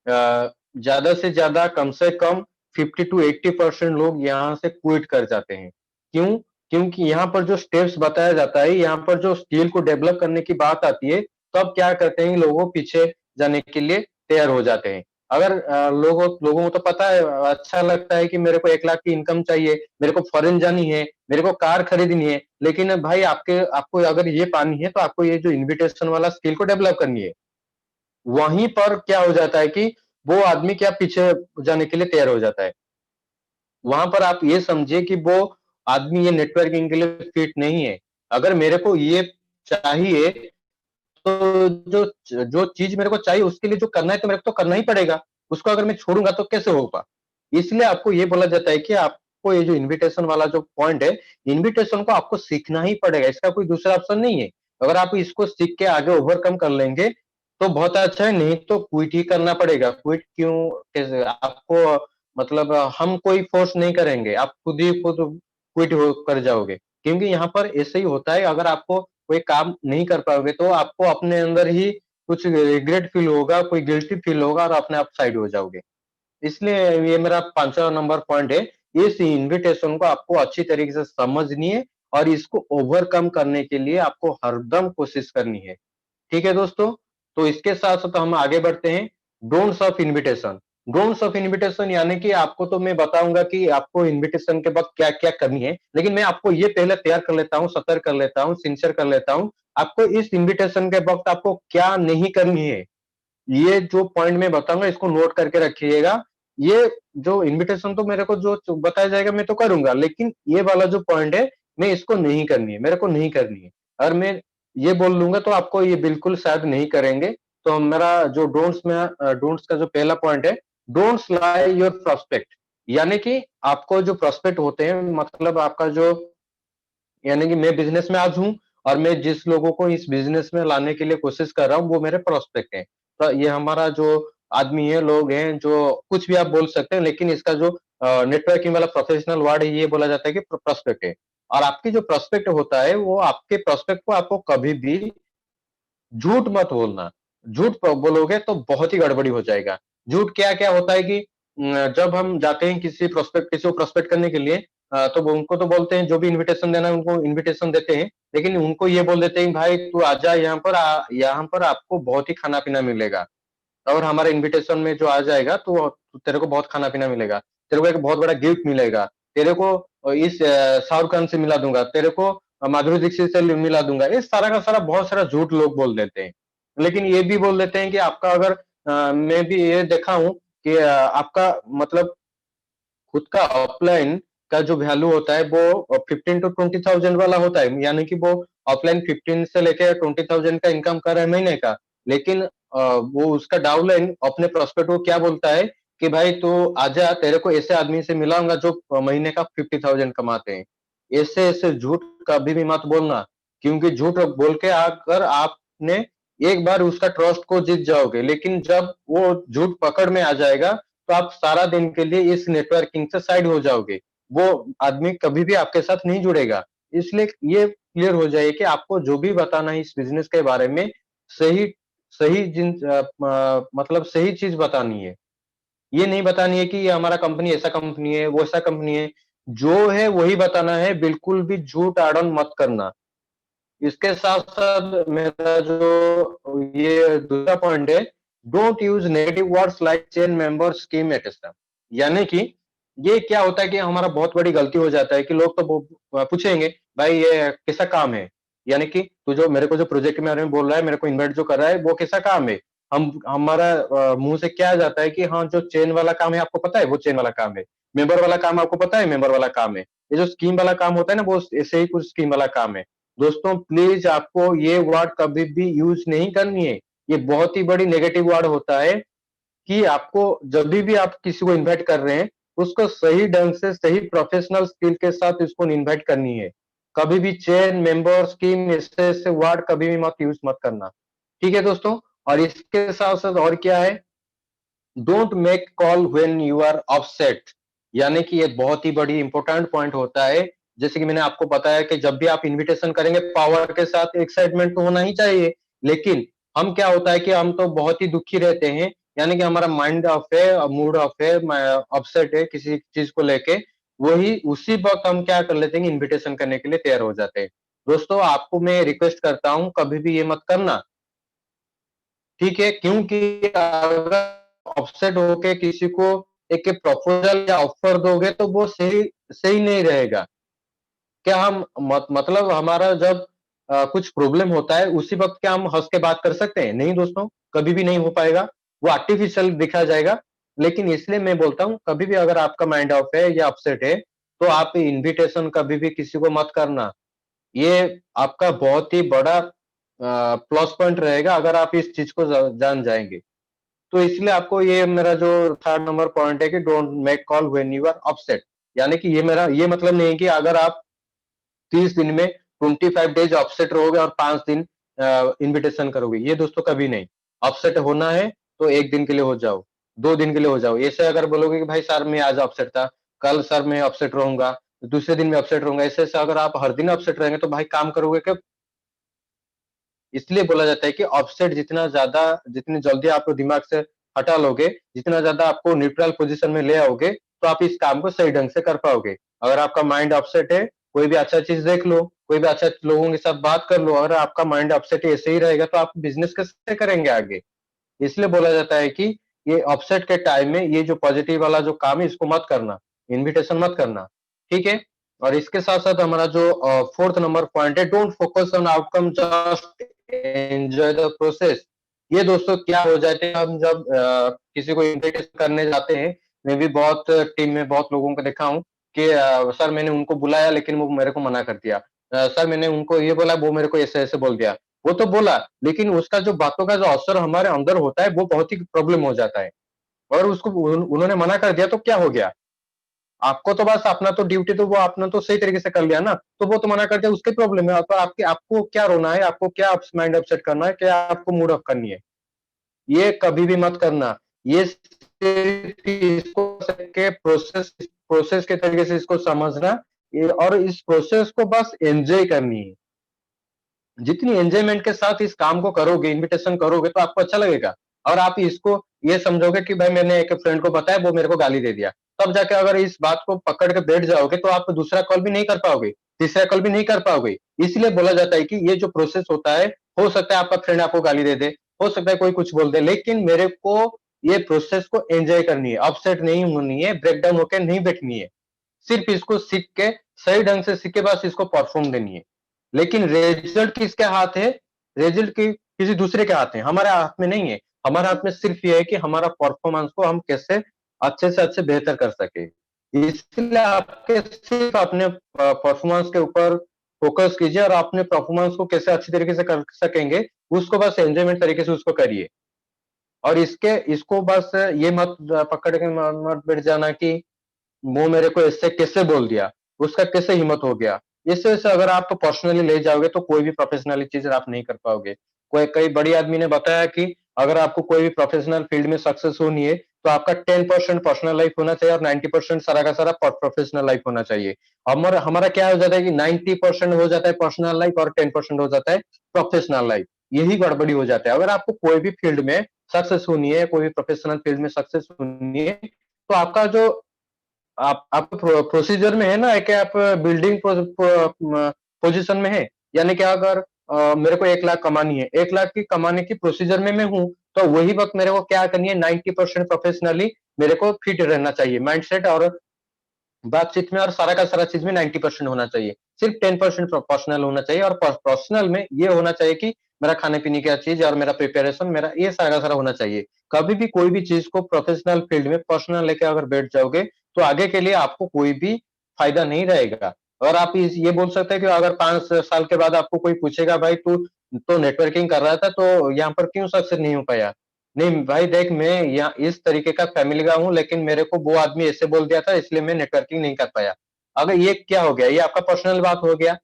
ज़्यादा से ज़्यादा कम से कम 50 टू 80% लोग यहाँ से क्विट कर जाते हैं। क्यों? क्योंकि यहाँ पर जो स्टेप्स बताया जाता है, यहाँ पर जो स्किल को डेवलप करने की बात आती है, तब क्या करते हैं, लोगों पीछे जाने के लिए तैयार हो जाते हैं। अगर लोगों को तो पता है, अच्छा लगता है कि मेरे को 1 लाख की इनकम चाहिए, मेरे को फॉरेन जानी है, मेरे को कार खरीदनी है, लेकिन भाई आपको अगर ये पानी है, तो आपको ये जो इन्विटेशन वाला स्किल को डेवलप करनी है। वहीं पर क्या हो जाता है कि वो आदमी क्या पीछे जाने के लिए तैयार हो जाता है। वहां पर आप ये समझिए कि वो आदमी ये नेटवर्किंग के लिए फिट नहीं है। अगर मेरे को ये चाहिए, तो जो चीज मेरे को चाहिए उसके लिए जो करना है, तो मेरे को तो करना ही पड़ेगा। उसको अगर मैं छोड़ूंगा तो कैसे होगा। इसलिए आपको ये बोला जाता है कि आपको ये जो इन्विटेशन वाला जो पॉइंट है, इन्विटेशन को आपको सीखना ही पड़ेगा, इसका कोई दूसरा ऑप्शन नहीं है। अगर आप इसको सीख के आगे ओवरकम कर लेंगे, तो बहुत अच्छा है। नहीं तो क्विट ही करना पड़ेगा। क्विट क्यों, कैसे आपको, मतलब हम कोई फोर्स नहीं करेंगे, आप खुद क्विट कर जाओगे। क्योंकि यहाँ पर ऐसे ही होता है, अगर आपको कोई काम नहीं कर पाओगे, तो आपको अपने अंदर ही कुछ रिग्रेट फील होगा, कोई गिल्टी फील होगा, और अपने आप साइड हो जाओगे। इसलिए ये मेरा 5वां नंबर पॉइंट है। इस इन्विटेशन को आपको अच्छी तरीके से समझनी है, और इसको ओवरकम करने के लिए आपको हरदम कोशिश करनी है। ठीक है दोस्तों? तो इसके साथ-साथ हम आगे बढ़ते हैं don'ts of invitation. Don'ts of invitation यानी कि आपको तो मैं बताऊँगा कि आपको इन्विटेशन के वक़्त क्या-क्या करनी है, लेकिन मैं आपको ये पहले तैयार कर लेता हूँ, सतर्क कर लेता हूँ, सिंसियर कर लेता हूँ। आपको इस इन्विटेशन के वक़्त आपको क्या नहीं करनी है। ये जो पॉइंट मैं बताऊँगा इसको नोट करके रखिएगा। ये जो इन्विटेशन तो मेरे को जो बताया जाएगा मैं तो करूँगा, लेकिन ये वाला जो पॉइंट है, मैं इसको नहीं करनी है, मेरे को नहीं करनी है। अगर मैं ये बोल दूँगा तो आपको ये बिल्कुल शायद नहीं करेंगे। तो मेरा जो डोंट्स का जो पहला पॉइंट है, डोंट्स लाई योर प्रोस्पेक्ट यानी कि आपको जो प्रोस्पेक्ट होते हैं मतलब आपका जो यानी कि मैं बिज़नेस में आज हूँ और मैं जिस लोगों को इस बिज़नेस में लाने के लिए कोशिश कर रहा हूँ, वो मेरे प्रोस्पेक्ट हैं। तो ये हमारा जो आदमी है, लोग हैं, जो कुछ भी आप बोल सकते हैं, लेकिन इसका जो नेटवर्किंग वाला प्रोफेशनल वर्ड है, ये बोला जाता है कि प्रोस्पेक्ट है। और आपकी जो प्रोस्पेक्ट होता है, वो आपके प्रोस्पेक्ट को आपको कभी भी झूठ मत बोलना। झूठ बोलोगे तो बहुत ही गड़बड़ी हो जाएगा। झूठ क्या-क्या होता है कि जब हम जाते हैं किसी को प्रोस्पेक्ट करने के लिए तो वो उनको तो बोलते हैं जो भी इन्विटेशन देना है उनको इन्विटेशन देते हैं। लेकिन उनको ये बोल देते हैं भाई तू आजा यहाँ पर आपको बहुत ही खाना-पीना मिलेगा। और हमारे इन्विटेशन में जो आ जाएगा तो तेरे को बहुत खाना-पीना मिलेगा। तेरे को एक बहुत बड़ा गिफ्ट मिलेगा। तेरे को इस शाहरुख खान से मिला दूँगा। तेरे को माधुरी दीक्षित से मिला दूँगा। ये सारा का सारा बहुत सारा झूठ लोग बोल देते हैं। लेकिन ये भी बोल देते हैं कि आपका अगर मैं भी ये देखा हूँ कि आपका मतलब खुद का अपलाइन का जो वैल्यू होता है वो 15 टू 20,000 वाला होता है। यानी कि वो ऑफलाइन 15 से लेके 20,000 का इनकम कर रहा है महीने का। लेकिन वो उसका डाउनलाइन अपने प्रोस्पेक्ट को क्या बोलता है कि भाई तू आजा तेरे को ऐसे आदमी से मिलाऊँगा जो महीने का 50,000 कमाते हैं। ऐसे-ऐसे झूठ कभी भी मत बोलना क्योंकि झूठ बोल के अगर आपने एक बार उसका ट्रस्ट को जीत जाओगे, लेकिन जब वो झूठ पकड़ में आ जाएगा तो आप सारा दिन के लिए इस नेटवर्किंग से साइड हो जाओगे। वो आदमी कभी भी आपके साथ नहीं जुड़ेगा। इसलिए ये क्लियर हो जाए कि आपको जो भी बताना है इस बिज़नेस के बारे में सही सही मतलब सही चीज़ बतानी है। ये नहीं बतानी है कि ये हमारा कंपनी ऐसा कंपनी है, वो ऐसा कंपनी है। जो है वही बताना है, बिल्कुल भी झूठ आड़न मत करना। इसके साथ-साथ मेरा जो ये दूसरा पॉइंट है, don't use negative words like chain member, scheme etcetera. यानी कि ये क्या होता है कि हमारा बहुत बड़ी गलती हो जाता है कि लोग तो पूछेंगे, भाई ये कैसा काम है? यानी कि तू जो मेरे को जो प्रोजेक्ट के बारे में बोल रहा है, मेरे को इन्वाइट जो कर रहा है, वो कैसा काम है? हमारा मुँह से क्या आ जाता है कि हाँ, जो चेन वाला काम है आपको पता है, वो चेन वाला काम है। मेंबर वाला काम आपको पता है, मेंबर वाला काम है। ये जो स्कीम वाला काम होता है ना, वो ऐसे ही कुछ स्कीम वाला काम है। दोस्तों प्लीज आपको ये वर्ड कभी भी यूज नहीं करनी है। ये बहुत ही बड़ी नेगेटिव वर्ड होता है कि आपको जब भी आप किसी को इनवाइट कर रहे हैं, उसको सही ढंग से सही प्रोफेशनल स्किल के साथ उसको इनवाइट करनी है। कभी भी चेन, मेंबर, स्कीम ऐसे-ऐसे वर्ड कभी भी मत यूज़ मत करना। ठीक है दोस्तों? और इसके साथ-साथ और क्या है don't make call when you are upset यानी कि ये बहुत ही बड़ी इंपॉर्टेंट पॉइंट होता है जैसे कि मैंने आपको बताया कि जब भी आप इनविटेशन करेंगे पावर के साथ एक्साइटमेंट तो होना ही चाहिए लेकिन हम क्या होता है कि हम तो बहुत ही दुखी रहते हैं यानी कि हमारा माइंड ऑफ है मूड ऑफ है अपसेट है किसी चीज को लेके वही उसी वक्त हम क्या कर लेते हैं इनविटेशन करने के लिए तैयार हो जाते हैं दोस्तों आपको मैं रिक्वेस्ट करता हूं कभी भी ये मत करना ठीक है क्योंकि अगर अपसेट होके किसी को एक प्रपोजल या ऑफर दोगे तो वो सही सही नहीं रहेगा क्या हम मतलब हमारा जब कुछ प्रॉब्लम होता है उसी वक्त क्या हम हंस के बात कर सकते हैं नहीं दोस्तों कभी भी नहीं हो पाएगा वो आर्टिफिशियल दिखा जाएगा लेकिन इसलिए मैं बोलता हूँ कभी भी अगर आपका माइंड ऑफ है या अपसेट है तो आप इनविटेशन कभी भी किसी को मत करना ये आपका बहुत ही बड़ा प्लस पॉइंट रहेगा अगर आप इस चीज को जान जाएंगे तो इसलिए आपको ये मेरा जो थर्ड नंबर पॉइंट है कि don't make call when you are upset यानी कि ये मेरा ये मतलब नहीं है कि अगर आप 30 दिन में 25 डेज अपसेट रहोगे और 5 दिन इनविटेशन करोगे ये दोस्तों कभी नहीं अपसेट होना है तो एक दिन के लिए हो जाओ 2 दिन के लिए हो जाओ ऐसे अगर बोलोगे कि भाई सर मैं आज अपसेट था कल सर मैं अपसेट रहूंगा दूसरे दिन में अपसेट रहूंगा ऐसे ऐसे अगर आप हर दिन अपसेट रहेंगे तो भाई काम करोगे कब इसलिए बोला जाता है कि ऑफसेट जितना ज्यादा जितनी जल्दी आप दिमाग से हटा लोगे जितना ज्यादा आपको न्यूट्रल पोजीशन में ले आओगे तो आप इस काम को सही ढंग से कर पाओगे अगर आपका माइंड ऑफसेट है कोई भी अच्छा चीज देख लो कोई भी अच्छा लोगों के साथ बात कर लो। अगर आपका माइंड अपसेट ऐसे ही रहेगा तो आप बिजनेस कैसे करेंगे आगे? इसलिए बोला जाता है कि ये अपसेट के टाइम में ये जो पॉजिटिव वाला जो काम है इसको मत करना, इन्विटेशन मत करना, ठीक है? और इसके साथ-साथ हमारा जो 4th नंबर पॉइंट है, don't focus on outcome, just enjoy the process. ये दोस्तों क्या हो जाते हैं, हम जब किसी को इन्विटेशन करने जाते हैं, मैं भी बहुत टीम में बहुत लोगों को देखा हूँ कि सर मैंने उनको बुलाया लेकिन वो मेरे को मना कर दिया। सर मैंने उनको ये बोला, वो मेरे को ऐसे-ऐसे बोल दिया। वो तो बोला, लेकिन उसका जो बातों का जो असर हमारे अंदर होता है, वो बहुत ही प्रॉब्लम हो जाता है। और उसको उन्होंने मना कर दिया तो क्या हो गया? आपको तो बस अपना तो ड्यूटी तो वो आपने तो सही तरीके से कर लिया ना, तो वो तो मना कर दिया उसकी प्रॉब्लम है। तो आपकी आपको क्या रोना है, आपको क्या माइंड अपसेट करना है, क्या आपको मूड ऑफ करनी है? ये कभी भी मत करना। ये सिर्फ इसको के प्रोसेस प्रोसेस के तरीके से इसको समझना, ये और इस प्रोसेस को बस एन्जॉय करनी है। जितनी एन्जॉयमेंट के साथ इस काम को करोगे, इन्विटेशन करोगे तो आपको अच्छा लगेगा। और आप इसको ये समझोगे कि भाई मैंने एक फ्रेंड को बताया, वो मेरे को गाली दे दिया। तब जाके अगर इस बात को पकड़ के बैठ जाओगे तो आप दूसरा कॉल भी नहीं कर पाओगे, तीसरा कॉल भी नहीं कर पाओगे। इसलिए बोला जाता है कि ये जो प्रोसेस होता है, हो सकता है आपका फ्रेंड आपको गाली दे दे, हो सकता है कोई कुछ बोल दे, लेकिन मेरे को ये प्रोसेस को एन्जॉय करनी है, अपसेट नहीं होनी है, ब्रेकडाउन होके नहीं बैठनी है। सिर्फ इसको सीख के, सही ढंग से सीख के बस इसको परफॉर्म देनी है। लेकिन रिजल्ट किसके हाथ है? रिजल्ट की किसी दूसरे के हाथ है, हमारे हाथ में नहीं है। हमारे हाथ में सिर्फ ये है कि हमारा परफॉर्मेंस को हम कैसे अच्छे से अच्छे बेहतर कर सके। इसलिए आपके सिर्फ अपने परफॉर्मेंस के ऊपर फोकस कीजिए और अपने परफॉर्मेंस को कैसे अच्छी तरीके से कर सकेंगे, उसको बस एन्जॉयमेंट तरीके से उसको करिए। और इसको बस ये मत पकड़ के मत बैठ जाना कि वो मेरे को इससे कैसे बोल दिया, उसका कैसे हिम्मत हो गया। इस वजह से अगर आप पर्सनली ले जाओगे तो कोई भी प्रोफेशनली चीज़ आप नहीं कर पाओगे। कोई कई बड़ी आदमी ने बताया कि अगर आपको कोई भी प्रोफेशनल फील्ड में सक्सेस होनी है, तो आपका 10% पर्सनल लाइफ होना चाहिए और 90% सारा का सारा प्रोफेशनल लाइफ होना चाहिए। हमारा हमारा क्या हो जाता है कि 90% हो जाता है पर्सनल लाइफ और 10% हो जाता है प्रोफेशनल लाइफ। यही गड़बड़ी हो जाता है। अगर आपको कोई भी फील्ड में सक्सेस होनी है, कोई भी प्रोफेशनल फील्ड में सक्सेस होनी है, तो आपका जो आप प्रोसीजर में है ना कि आप बिल्डिंग पोजीशन में है, यानी कि अगर मेरे को 1 लाख कमानी है, 1 लाख की कमाने की प्रोसीजर में मैं हूँ, तो वही वक्त मेरे को क्या करनी है, 90% प्रोफेशनली मेरे को फिट रहना चाहिए माइंडसेट और बातचीत में, और सारा का सारा चीज में 90% होना चाहिए। सिर्फ 10% पर्सनल होना चाहिए, और पर्सनल में ये होना चाहिए कि मेरा खाने पीने की चीज और मेरा प्रिपरेशन, मेरा ये सारा का सारा होना चाहिए। कभी भी कोई भी चीज को प्रोफेशनल फील्ड में पर्सनल लेके अगर बैठ जाओगे तो आगे के लिए आपको कोई भी फायदा नहीं रहेगा। और आप ये बोल सकते हैं कि अगर 5 साल के बाद आपको कोई पूछेगा, भाई तू तो नेटवर्किंग कर रहा था तो यहाँ पर क्यों सक्सेस नहीं हो पाया? नहीं भाई देख, मैं यहाँ इस तरीके का फैमिली का हूँ, लेकिन मेरे को वो आदमी ऐसे बोल दिया था इसलिए मैं नेटवर्किंग नहीं कर पाया। अगर ये क्या हो गया, ये आपका पर्सनल बात हो गया।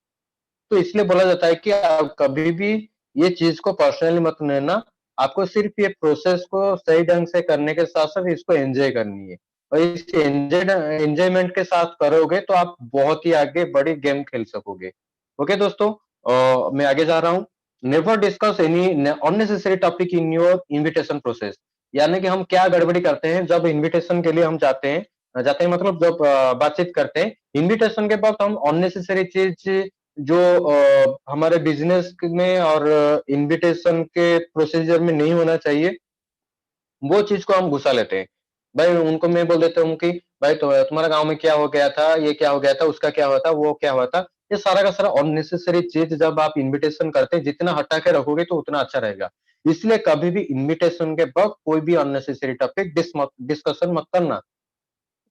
तो इसलिए बोला जाता है कि आप कभी भी ये चीज को पर्सनली मत लेना। आपको सिर्फ ये प्रोसेस को सही ढंग से करने के साथ साथ इसको एंजॉय करनी है। और इस एंजॉयमेंट के साथ करोगे तो आप बहुत ही आगे बड़ी गेम खेल सकोगे। ओके दोस्तों, मैं आगे जा रहा हूँ। Never discuss any unnecessary topic in your invitation process. यानी कि हम क्या गड़बड़ी करते हैं जब इनविटेशन के लिए हम जाते हैं मतलब जब बातचीत करते हैं, इनविटेशन के वक्त हम अननेसेसरी चीज जो हमारे बिजनेस में और इनविटेशन के प्रोसीजर में नहीं होना चाहिए, वो चीज को हम घुसा लेते हैं। भाई उनको मैं बोल देता हूँ कि भाई तो तुम्हारा गाँव में क्या हो गया था, ये क्या हो गया था, उसका क्या हुआ था, वो क्या हुआ था। ये सारा का सारा अननेसेसरी चीज़ जब आप इन्विटेशन करते हैं, जितना हटा के रखोगे तो उतना अच्छा रहेगा। इसलिए कभी भी इन्विटेशन के वक़्त कोई भी अननेसेसरी टॉपिक डिस्कशन मत करना।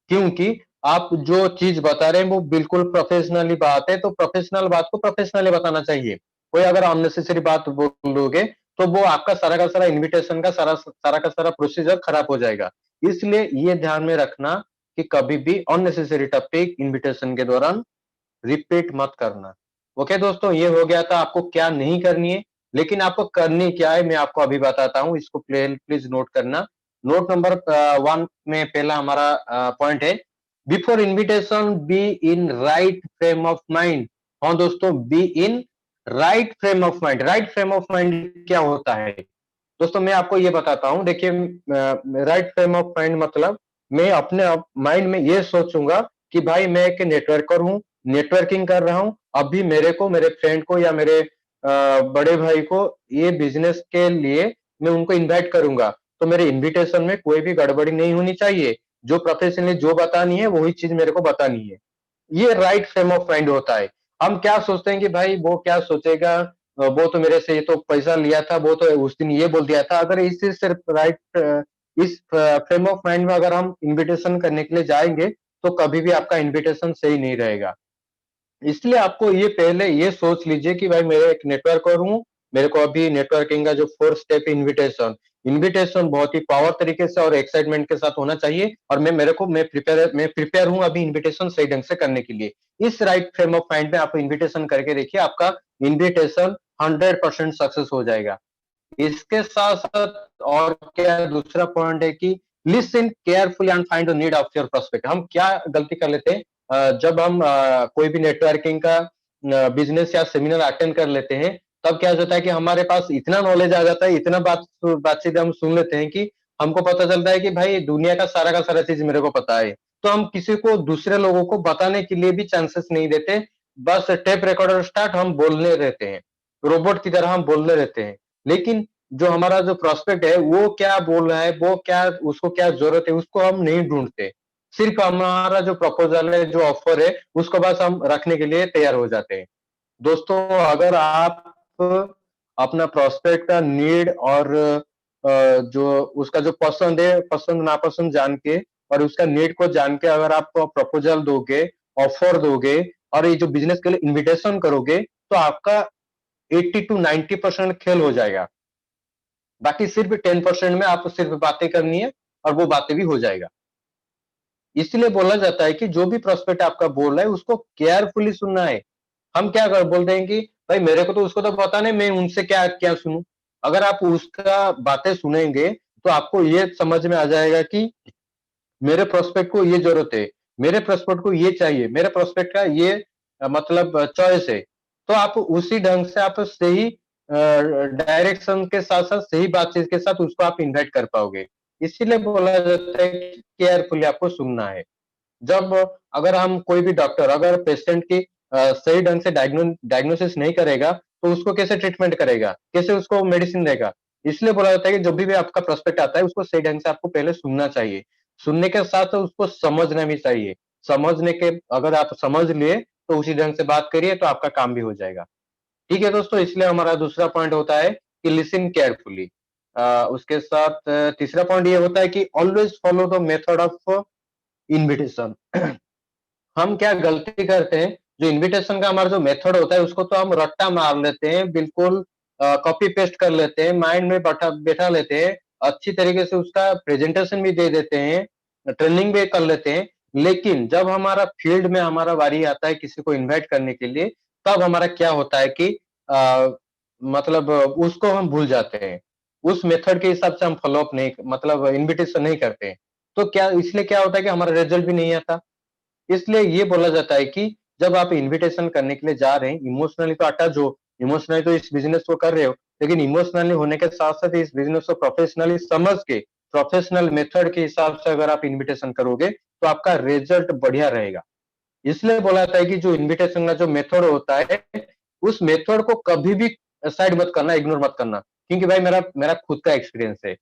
क्योंकि आप जो चीज़ बता रहे हैं वो बिल्कुल प्रोफ़ेशनली बात है, तो प्रोफ़ेशनल बात को प्रोफ़ेशनली बताना चाहिए। कोई अगर अननेसेसरी बात बोलोगे, तो वो आपका सारा का सारा इन्विटेशन का सारा का सारा प्रोसीजर खराब हो जाएगा। इसलिए ये ध्यान में रखना कि कभी भी अननेसेसरी टॉपिक इन्विटेशन के दौरान रिपीट मत करना। ओके दोस्तों, ये हो गया था आपको क्या नहीं करनी है, लेकिन आपको करनी क्या है मैं आपको अभी बताता हूँ, इसको प्लीज़ नोट करना। नोट नंबर 1 में पहला हमारा पॉइंट है, before invitation be in right frame of mind. हाँ दोस्तों, be in right frame of mind. Right frame of mind क्या होता है? दोस्तों मैं आपको ये बताता हूँ, देखिए राइट फ्रेम ऑफ माइंड मतलब मैं अपने माइंड में ये सोचूंगा कि भाई मैं एक नेटवर्कर हूँ, नेटवर्किंग कर रहा हूँ, अभी मेरे को, मेरे फ्रेंड को या मेरे बड़े भाई को ये बिजनेस के लिए मैं उनको इनवाइट करूंगा, तो मेरे इनविटेशन में कोई भी गड़बड़ी नहीं होनी चाहिए। जो प्रोफेशनली जो बतानी है वही चीज मेरे को बतानी है। ये राइट फ्रेम ऑफ माइंड होता है। हम क्या सोचते हैं कि भाई वो क्या सोचेगा, वो तो मेरे से ये तो पैसा लिया था, वो तो उस दिन ये बोल दिया था। अगर इसी सिर्फ राइट इस फ्रेम ऑफ माइंड में अगर हम इनविटेशन करने के लिए जाएंगे, तो कभी भी आपका इनविटेशन सही नहीं रहेगा। इसलिए आपको ये पहले ये सोच लीजिए कि भाई मेरे एक नेटवर्कर हूँ, मेरे को अभी नेटवर्किंग का जो फोर्थ स्टेप इनविटेशन, इनविटेशन बहुत ही पावर तरीके से और एक्साइटमेंट के साथ होना चाहिए, और मैं प्रिपेयर हूँ अभी इनविटेशन सही ढंग से करने के लिए। इस राइट फ्रेम ऑफ माइंड में आप इनविटेशन करके देखिए, आपका इनविटेशन 100% सक्सेस हो जाएगा। इसके साथ साथ और क्या दूसरा पॉइंट है कि listen carefully and find the need of your prospect. हम क्या गलती कर लेते हैं, जब हम कोई भी नेटवर्किंग का बिजनेस या सेमिनार अटेंड कर लेते हैं, तब क्या होता है कि हमारे पास इतना नॉलेज आ जाता है, इतना बातचीत हम सुन लेते हैं कि हमको पता चलता है कि भाई दुनिया का सारा चीज मेरे को पता है। तो हम किसी को, दूसरे लोगों को बताने के लिए भी चांसेस नहीं देते। बस टेप रिकॉर्डर स्टार्ट, हम बोलने रहते हैं, रोबोट की तरह हम बोलने रहते हैं। लेकिन जो हमारा जो प्रोस्पेक्ट है वो क्या बोल रहा है, वो क्या, उसको क्या जरूरत है, उसको हम नहीं ढूंढते। सिर्फ हमारा जो प्रपोजल है, जो ऑफर है, उसको बस हम रखने के लिए तैयार हो जाते हैं। दोस्तों, अगर आप अपना प्रोस्पेक्ट का नीड और जो उसका जो पसंद है, पसंद नापसंद जान के और उसका नीड को जान के अगर आप प्रपोजल दोगे, ऑफर दोगे और ये जो बिजनेस के लिए इनविटेशन करोगे, तो आपका 80 to 90% खेल हो जाएगा। बाकी सिर्फ 10% में आपको सिर्फ बातें करनी है और वो बातें भी हो जाएगा। इसलिए बोला जाता है कि जो भी प्रोस्पेक्ट आपका बोल रहा है उसको केयरफुली सुनना है। हम क्या कर बोलते हैं कि भाई मेरे को तो उसको तो पता नहीं, मैं उनसे क्या क्या सुनूं। अगर आप उसका बातें सुनेंगे तो आपको ये समझ में आ जाएगा कि मेरे प्रोस्पेक्ट को ये जरूरत है, मेरे प्रोस्पेक्ट को ये चाहिए, मेरे प्रोस्पेक्ट का ये मतलब चॉइस है। तो आप उसी ढंग से आप सही डायरेक्शन के साथ साथ सही बातचीत के साथ उसको आप इन्वाइट कर पाओगे। इसीलिए बोला जाता है कि केयरफुली आपको सुनना है। जब अगर हम कोई भी डॉक्टर अगर पेशेंट की सही ढंग से डायग्नोसिस नहीं करेगा, तो उसको कैसे ट्रीटमेंट करेगा, कैसे उसको मेडिसिन देगा। इसलिए बोला जाता है कि जब भी आपका प्रोस्पेक्ट आता है उसको सही ढंग से आपको पहले सुनना चाहिए। सुनने के साथ साथ उसको समझना भी चाहिए। समझने के अगर आप समझ लिए तो उसी ढंग से बात करिए, तो आपका काम भी हो जाएगा। ठीक है दोस्तों, इसलिए हमारा दूसरा पॉइंट होता है कि लिसन केयरफुली। उसके साथ तीसरा पॉइंट ये होता है कि always follow the method of invitation. हम क्या गलती करते हैं, जो इनविटेशन का हमारा जो मेथड होता है उसको तो हम रट्टा मार लेते हैं, बिल्कुल कॉपी पेस्ट कर लेते हैं, माइंड में बैठा लेते हैं, अच्छी तरीके से उसका प्रेजेंटेशन भी दे देते हैं, ट्रेनिंग भी कर लेते हैं। लेकिन जब हमारा फील्ड में हमारा बारी आता है किसी को इनवाइट करने के लिए, तब हमारा क्या होता है कि मतलब उसको हम भूल जाते हैं। उस मेथड के हिसाब से हम फॉलो अप नहीं, मतलब इनविटेशन नहीं करते हैं। तो क्या इसलिए क्या होता है कि हमारा रिजल्ट भी नहीं आता। इसलिए ये बोला जाता है कि जब आप इन्विटेशन करने के लिए जा रहे हैं, इमोशनली तो अटैच हो, इमोशनली तो इस बिजनेस को कर रहे हो, लेकिन इमोशनली होने के साथ-साथ इस बिजनेस को प्रोफेशनली समझ के, प्रोफेशनल मेथड के हिसाब से अगर आप इन्विटेशन करोगे, तो आपका रिजल्ट बढ़िया रहेगा। इसलिए बोला जाता है कि जो इन्विटेशन का जो मेथड होता है, उस मेथड को कभी भी साइड मत करना, इग्नोर मत करना। क्योंकि भाई मेरा मेरा खुद का एक्सपीरियंस है।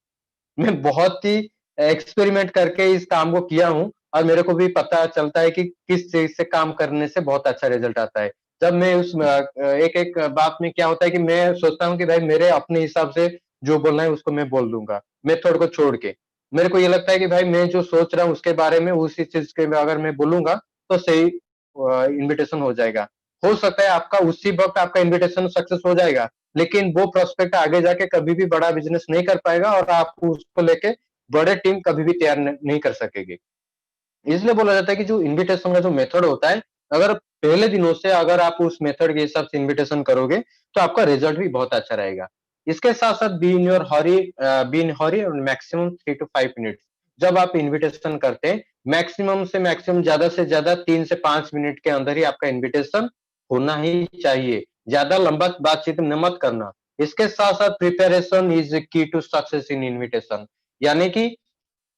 मैं बहुत ही एक्सपेरिमेंट करके इस काम को किया हूँ और मेरे को भी पता चलता है कि किस चीज से काम करने से बहुत अच्छा रिजल्ट आता है। जब मैं उस एक-एक बात में क्या होता है कि मैं सोचता हूँ कि भाई मेरे अपने हिसाब से जो बोलना है उसको मैं बोल दूँगा, मेथड को छोड़ के। मेरे को ये लगता है कि भाई मैं जो सोच रहा हूँ उसके बारे में उसी चीज़ के में अगर मैं बोलूँगा तो सही इन्विटेशन हो जाएगा। हो सकता है आपका उसी वक़्त आपका इन्विटेशन सक्सेस हो जाएगा, लेकिन वो प्रोस्पेक्ट आगे जाके कभी भी बड़ा बिज़नेस नहीं कर पाएगा और आप उसको लेके बड़े टीम कभी भी तैयार नहीं कर सकेगी। इसलिए बोला जाता है कि जो इन्विटेशन का जो मेथड होता है, अगर पहले दिनों से अगर आप उस मेथड के हिसाब से इन्विटेशन करोगे, तो आपका रिजल्ट भी बहुत अच्छा रहेगा। इसके साथ-साथ बी इन हरी और मैक्सिमम 3 टू 5 मिनट्स। जब आप इन्विटेशन करते हैं, मैक्सिमम से मैक्सिमम ज़्यादा से ज़्यादा 3 से 5 मिनट के अंदर ही आपका इन्विटेशन होना ही चाहिए। ज़्यादा लंबा बातचीत में मत करना। इसके साथ-साथ प्रिपरेशन इज़ की टू सक्सेस इन इन्विटेशन। यानी कि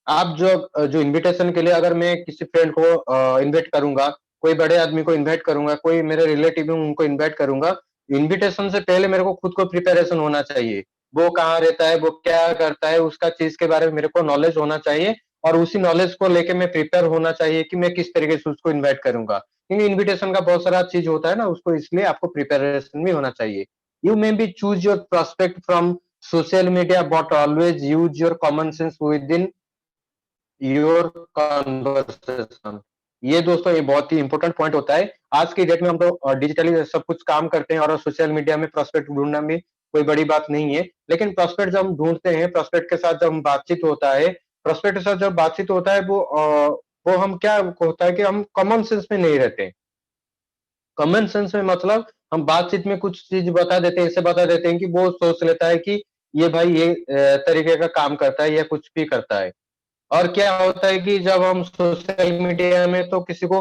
आप जो इन्विटेशन के लिए अगर मैं किसी फ्रेंड को इनवाइट करूँगा, कोई बड़े आदमी को इनवाइट करूंगा, कोई मेरे रिलेटिव है उनको इनवाइट करूंगा, इनविटेशन से पहले मेरे को खुद को प्रिपरेशन होना चाहिए। वो कहाँ रहता है, वो क्या करता है, उसका चीज के बारे में मेरे को नॉलेज होना चाहिए और उसी नॉलेज को लेके मैं प्रिपेयर होना चाहिए कि मैं किस तरीके से उसको इनवाइट करूंगा। क्योंकि इनविटेशन का बहुत सारा चीज होता है ना, उसको इसलिए आपको प्रिपरेशन भी होना चाहिए। You may be choose your prospect from social media but always use your common sense with in your conversation. ये दोस्तों ये बहुत ही इंपॉर्टेंट पॉइंट होता है। आज की डेट में हम तो डिजिटली सब कुछ काम करते हैं और सोशल मीडिया में प्रोस्पेक्ट ढूंढना भी कोई बड़ी बात नहीं है। लेकिन प्रोस्पेक्ट जब हम ढूंढते हैं, प्रोस्पेक्ट के साथ जब बातचीत होता है, प्रोस्पेक्ट के साथ जब बातचीत होता है वो हम क्या होता है कि हम कॉमन सेंस में नहीं रहते। कॉमन सेंस में मतलब हम बातचीत में कुछ चीज बता देते हैं, ऐसे बता देते हैं कि वो सोच लेता है कि ये भाई ये तरीके का काम करता है या कुछ भी करता है। और क्या होता है कि जब हम सोशल मीडिया में तो किसी को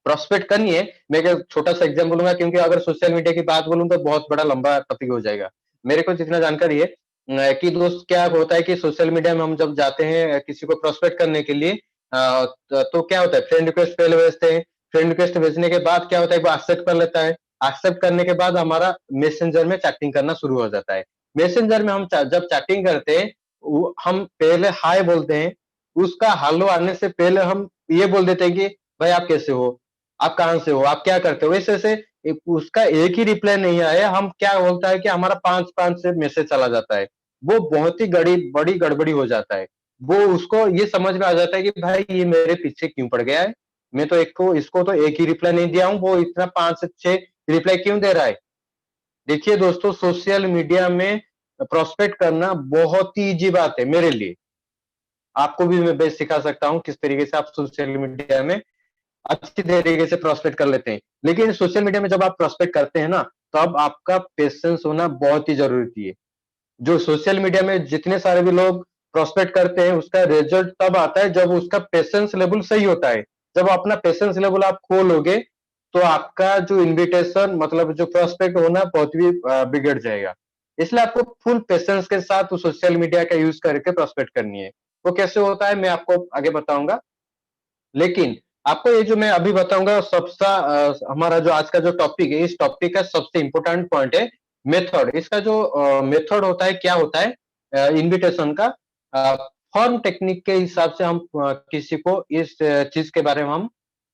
प्रोस्पेक्ट करनी है, मैं एक छोटा सा एग्जाम्पल दूंगा क्योंकि अगर सोशल मीडिया की बात बोलूं तो बहुत बड़ा लंबा टॉपिक हो जाएगा। मेरे को जितना जानकारी है कि दोस्त क्या होता है कि सोशल मीडिया में हम जब जाते हैं किसी को प्रोस्पेक्ट करने के लिए तो क्या होता है, फ्रेंड रिक्वेस्ट पहले भेजते हैं। फ्रेंड रिक्वेस्ट भेजने के बाद क्या होता है, वो एक्सेप्ट कर लेता है। एक्सेप्ट करने के बाद हमारा मैसेंजर में चैटिंग करना शुरू हो जाता है। मैसेंजर में हम जब चैटिंग करते हैं, हम पहले हाय बोलते हैं। उसका हेलो आने से पहले हम ये बोल देते हैं कि भाई आप कैसे हो, आप कहाँ से हो, आप क्या करते हो, वैसे से उसका एक ही रिप्लाई नहीं आया, हम क्या बोलता है कि हमारा 5-5 से मैसेज चला जाता है। वो बहुत ही बड़ी गड़बड़ी हो जाता है। वो उसको ये समझ में आ जाता है कि भाई ये मेरे पीछे क्यों पड़ गया है। मैं तो एक को इसको तो एक ही रिप्लाई नहीं दिया हूँ, वो इतना 5 से 6 रिप्लाई क्यों दे रहा है। देखिए दोस्तों, सोशल मीडिया में प्रोस्पेक्ट करना बहुत ही इजी बात है मेरे लिए। आपको भी मैं बेस्ट सिखा सकता हूँ किस तरीके से आप सोशल मीडिया में अच्छी तरीके से प्रोस्पेक्ट कर लेते हैं। लेकिन सोशल मीडिया में जब आप प्रोस्पेक्ट करते हैं ना, तब आपका पेशेंस होना बहुत ही जरूरी है। जो सोशल मीडिया में जितने सारे भी लोग प्रोस्पेक्ट करते हैं, उसका रिजल्ट तब आता है जब उसका पेशेंस लेवल सही होता है। जब अपना पेशेंस लेवल आप खो लोगे, तो आपका जो इनविटेशन मतलब जो प्रोस्पेक्ट होना बहुत भी बिगड़ जाएगा। इसलिए आपको फुल पेशेंस के साथ सोशल मीडिया का यूज करके प्रोस्पेक्ट करनी है। वो कैसे होता है मैं आपको आगे बताऊंगा। लेकिन आपको ये जो मैं अभी बताऊंगा सबसे हमारा जो आज का जो टॉपिक है, इस टॉपिक का सबसे इंपॉर्टेंट पॉइंट है मेथड। इसका जो मेथड होता है, क्या होता है इनविटेशन का फॉर्म टेक्निक के हिसाब से हम किसी को इस चीज के बारे में हम